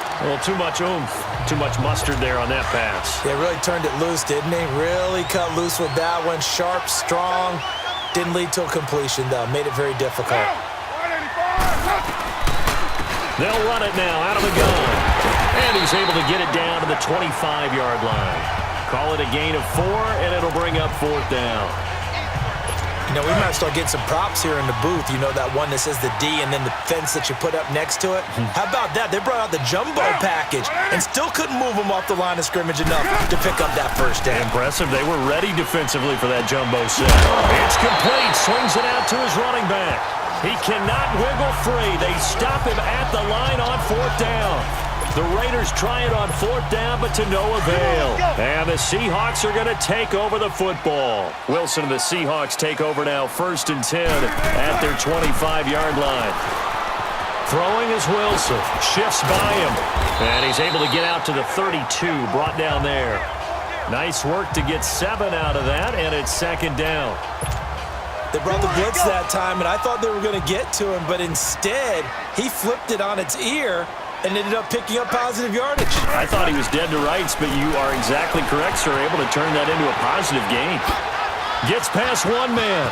A little too much oomph, too much mustard there on that pass.
They really turned it loose, didn't they? Really cut loose with that one. Sharp, strong. Didn't lead to a completion, though. Made it very difficult.
They'll run it now out of the gun. And he's able to get it down to the 25-yard line. Call it a gain of 4, and it'll bring up 4th down.
You know, we might start getting some props here in the booth. You know, that one that says the D and then the fence that you put up next to it? How about that? They brought out the jumbo package and still couldn't move them off the line of scrimmage enough to pick up that first down.
Impressive. They were ready defensively for that jumbo set. It's complete. Swings it out to his running back. He cannot wiggle free. They stop him at the line on 4th down. The Raiders try it on 4th down, but to no avail. And the Seahawks are going to take over the football. Wilson and the Seahawks take over now, 1st and 10 at their 25-yard line. Throwing is Wilson. Shifts by him. And he's able to get out to the 32, brought down there. Nice work to get 7 out of that, and it's 2nd down.
They brought the blitz that time, and I thought they were going to get to him, but instead, he flipped it on its ear and ended up picking up positive yardage.
I thought he was dead to rights, but you are exactly correct, sir. Able to turn that into a positive gain. Gets past one man.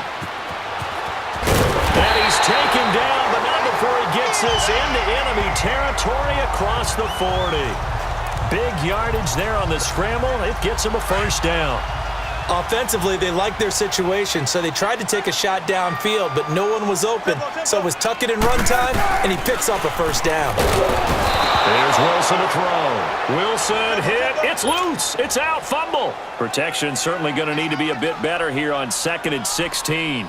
And he's taken down, but not before he gets this into enemy territory across the 40. Big yardage there on the scramble. It gets him a first down.
Offensively, they liked their situation, so they tried to take a shot downfield, but no one was open. So it was tuck it and run time, and he picks up a first down.
There's Wilson to throw. Wilson hit. It's loose. It's out. Fumble. Protection certainly going to need to be a bit better here on 2nd and 16.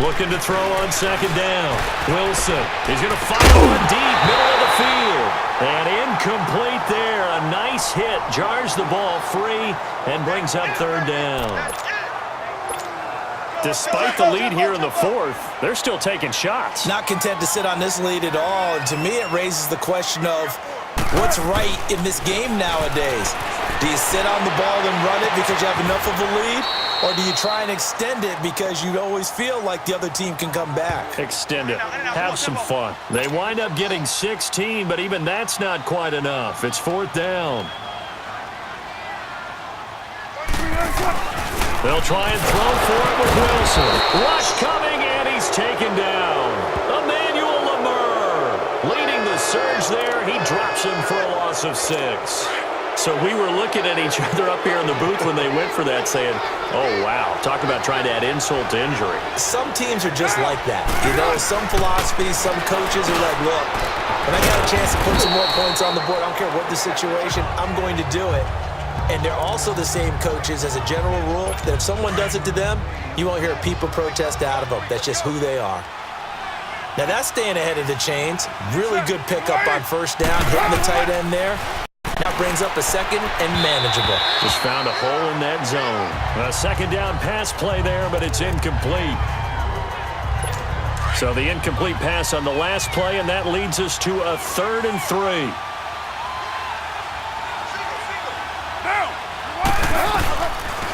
Looking to throw on second down. Wilson is going to fire one deep, middle of the field. And incomplete there. A nice hit. Jars the ball free and brings up third down.
Despite the lead here in the fourth, they're still taking shots.
Not content to sit on this lead at all. And to me, it raises the question of what's right in this game nowadays. Do you sit on the ball and run it because you have enough of a lead? Or do you try and extend it because you always feel like the other team can come back?
Extend it. Have some fun.
They wind up getting 16, but even that's not quite enough. It's fourth down. They'll try and throw for it with Wilson. Rush coming, and he's taken down. Emmanuel Lamur leading the surge there. He drops him for a loss of 6.
So we were looking at each other up here in the booth when they went for that saying, oh, wow, talk about trying to add insult to injury.
Some teams are just like that. You know, some philosophies, some coaches are like, look, when I got a chance to put some more points on the board, I don't care what the situation, I'm going to do it. And they're also the same coaches as a general rule that if someone does it to them, you won't hear a people protest out of them. That's just who they are. Now that's staying ahead of the chains. Really good pickup on first down, hitting the tight end there. Now brings up a second and manageable.
Just found a hole in that zone. A second down pass play there, but it's incomplete.
So the incomplete pass on the last play, and that leads us to a 3rd and 3.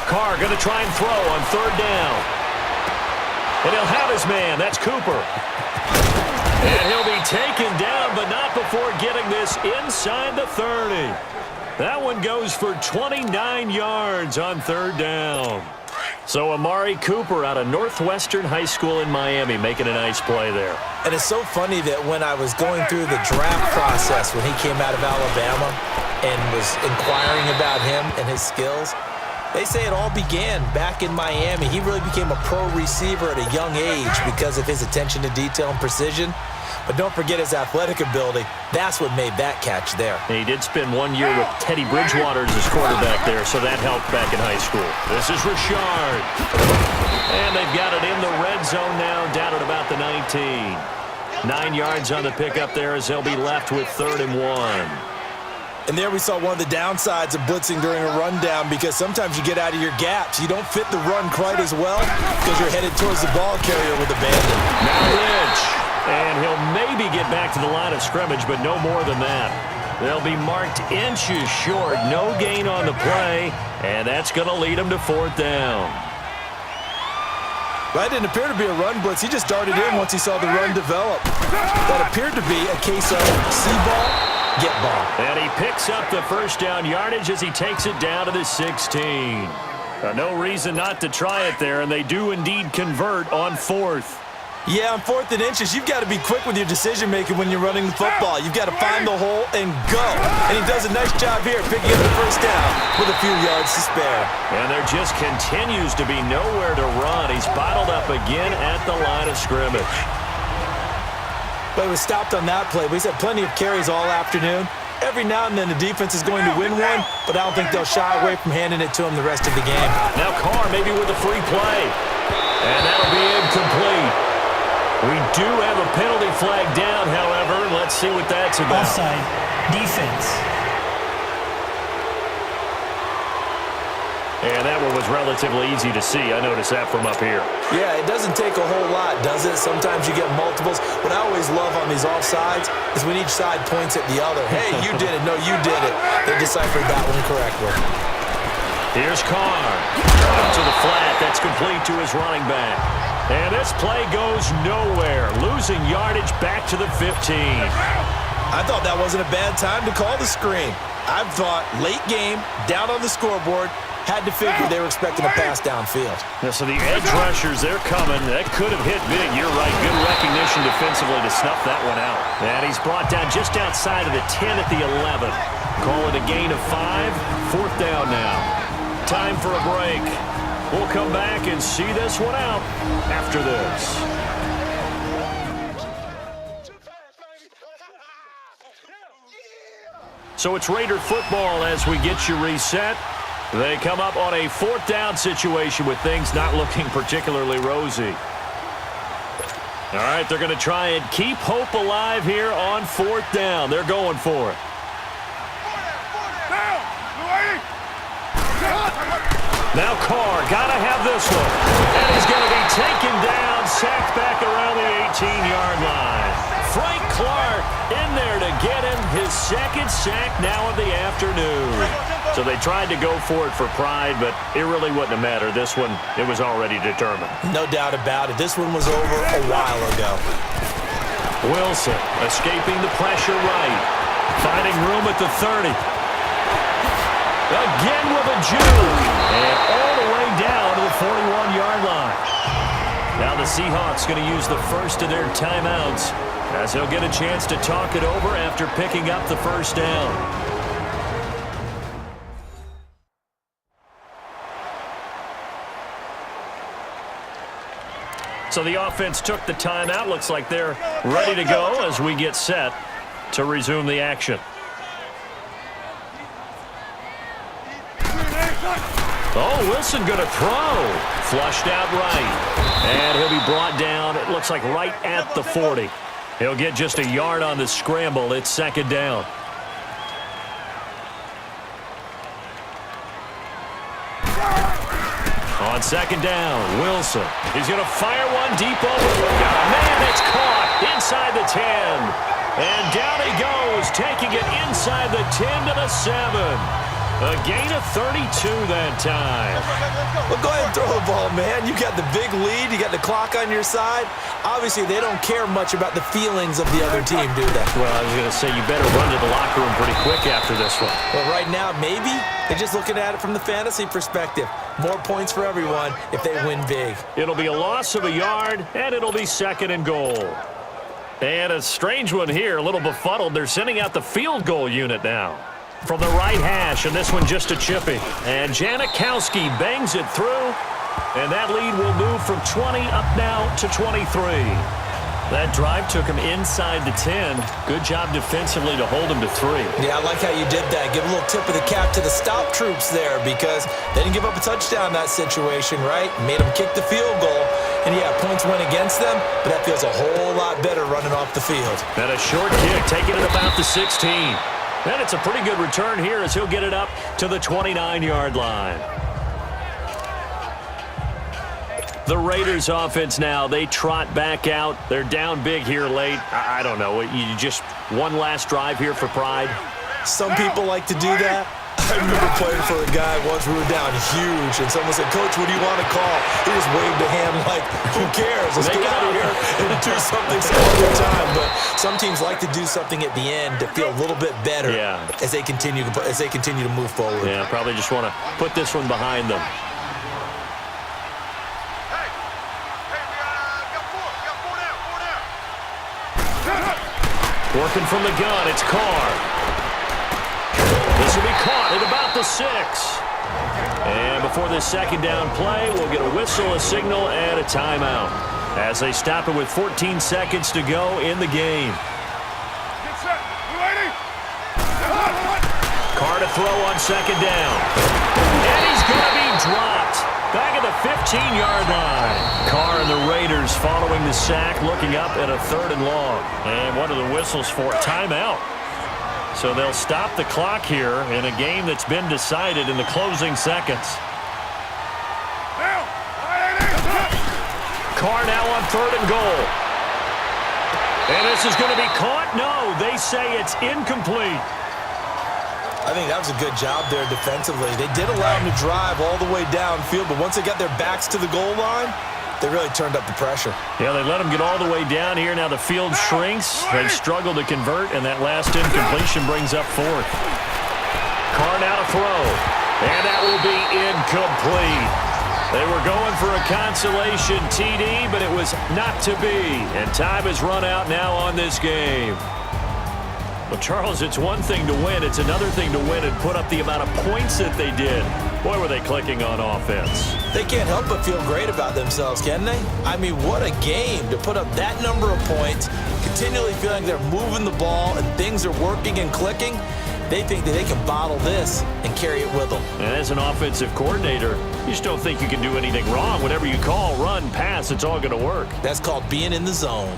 Carr going to try and throw on 3rd down. And he'll have his man. That's Cooper. And he'll be taken down, but not before getting this inside the 30. That one goes for 29 yards on 3rd down. So Amari Cooper out of Northwestern High School in Miami making a nice play there.
And it's so funny that when I was going through the draft process when he came out of Alabama and was inquiring about him and his skills, they say it all began back in Miami. He really became a pro receiver at a young age because of his attention to detail and precision. But don't forget his athletic ability. That's what made that catch there.
He did spend 1 year with Teddy Bridgewater as his quarterback there, so that helped back in high school.
This is Richard. And they've got it in the red zone now, down at about the 19. 9 yards on the pickup there as they'll be left with 3rd and 1.
And there we saw one of the downsides of blitzing during a rundown because sometimes you get out of your gaps. You don't fit the run quite as well because you're headed towards the ball carrier with abandon.
Now Rich. And he'll maybe get back to the line of scrimmage, but no more than that. They'll be marked inches short. No gain on the play, and that's going to lead them to 4th down.
That didn't appear to be a run blitz. He just darted in once he saw the run develop. That appeared to be a case of see ball, get ball.
And he picks up the first down yardage as he takes it down to the 16.
No reason not to try it there, and they do indeed convert on 4th.
Yeah, on 4th and inches, you've got to be quick with your decision-making when you're running the football. You've got to find the hole and go. And he does a nice job here picking up the first down with a few yards to spare.
And there just continues to be nowhere to run. He's bottled up again at the line of scrimmage.
But he was stopped on that play. But he's had plenty of carries all afternoon. Every now and then the defense is going to win one, but I don't think they'll shy away from handing it to him the rest of the game.
Now Carr maybe with a free play. And that'll be incomplete. We do have a penalty flag down, however. Let's see what that's about.
Offside. Defense.
And that one was relatively easy to see. I noticed that from up here.
Yeah, it doesn't take a whole lot, does it? Sometimes you get multiples. What I always love on these offsides is when each side points at the other. Hey, you did it. No, you did it. They deciphered that one correctly.
Here's Carr. Up to the flat. That's complete to his running back. And this play goes nowhere. Losing yardage back to the 15.
I thought that wasn't a bad time to call the screen. I thought late game, down on the scoreboard, had to figure they were expecting a pass downfield.
Yeah, so the edge rushers, they're coming. That could have hit big. You're right. Good recognition defensively to snuff that one out.
And he's brought down just outside of the 10 at the 11. Call it a gain of 5. 4th down now. Time for a break. We'll come back and see this one out after this. So it's Raider football as we get you reset. They come up on a 4th down situation with things not looking particularly rosy. All right, they're going to try and keep hope alive here on 4th down. They're going for it. Now Carr, got to have this one. And he's going to be taken down, sacked back around the 18-yard line. Frank Clark in there to get him his second sack now of the afternoon. So they tried to go for it for pride, but it really wouldn't have mattered. This one, it was already determined.
No doubt about it. This one was over a while ago.
Wilson escaping the pressure right. Finding room at the 30. Again with a juke. And all the way down to the 41-yard line. Now the Seahawks going to use the first of their timeouts as they'll get a chance to talk it over after picking up the first down. So the offense took the timeout. Looks like they're ready to go as we get set to resume the action. Oh, Wilson going to throw. Flushed out right. And he'll be brought down, it looks like right at the 40. He'll get just a yard on the scramble. It's 2nd down. On 2nd down, Wilson. He's going to fire one deep over. Man, it's caught inside the 10. And down he goes, taking it inside the 10 to the 7. A gain of 32 that time.
Well, go ahead and throw the ball, man. You got the big lead. You got the clock on your side. Obviously, they don't care much about the feelings of the other team, do they?
Well, I was going to say, you better run to the locker room pretty quick after this one.
Well, right now, maybe they're just looking at it from the fantasy perspective. More points for everyone if they win big.
It'll be a loss of a yard, and it'll be 2nd and goal. And a strange one here, a little befuddled. They're sending out the field goal unit now. From the right hash, and this one just a chippy. And Janikowski bangs it through, and that lead will move from 20 up now to 23. That drive took him inside the 10. Good job defensively to hold him to 3.
Yeah, I like how you did that. Give a little tip of the cap to the stop troops there because they didn't give up a touchdown in that situation, right? Made them kick the field goal. And, yeah, points went against them, but that feels a whole lot better running off the field.
And a short kick, taking it about the 16. And it's a pretty good return here as he'll get it up to the 29-yard line. The Raiders offense now, they trot back out. They're down big here late. I don't know. You just one last drive here for pride?
Some people like to do that. I remember playing for a guy once. We were down huge, and someone said, "Coach, what do you want to call?" He just waved a hand like, who cares? Let's get out of here and do something some other time. But some teams like to do something at the end to feel a little bit better as they continue to move forward.
Yeah, probably just want to put this one behind them. Working from the gun, it's Carr. This will be caught at about the 6. And before this 2nd down play, we'll get a whistle, a signal, and a timeout as they stop it with 14 seconds to go in the game. Carr to throw on 2nd down. And he's going to be dropped back at the 15-yard line. Carr and the Raiders following the sack, looking up at a 3rd and long. And what are the whistles for? Timeout. So they'll stop the clock here in a game that's been decided in the closing seconds. Carr now on 3rd and goal. And this is going to be caught? No, they say it's incomplete.
I think that was a good job there defensively. They did allow them to drive all the way downfield, but once they got their backs to the goal line, they really turned up the pressure.
Yeah, they let them get all the way down here. Now the field shrinks. They struggle to convert, and that last incompletion brings up 4th. Carr now to throw, and that will be incomplete. They were going for a consolation TD, but it was not to be. And time has run out now on this game. Well, Charles, it's one thing to win. It's another thing to win and put up the amount of points that they did. Boy, were they clicking on offense.
They can't help but feel great about themselves, can they? I mean, what a game to put up that number of points, continually feeling they're moving the ball and things are working and clicking. They think that they can bottle this and carry it with them.
And as an offensive coordinator, you just don't think you can do anything wrong. Whatever you call, run, pass, it's all going to work.
That's called being in the zone.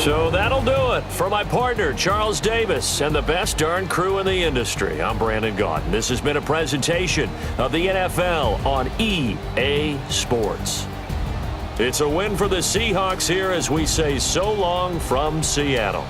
So that'll do it. For my partner, Charles Davis, and the best darn crew in the industry, I'm Brandon Gaudin. This has been a presentation of the NFL on EA Sports. It's a win for the Seahawks here as we say so long from Seattle.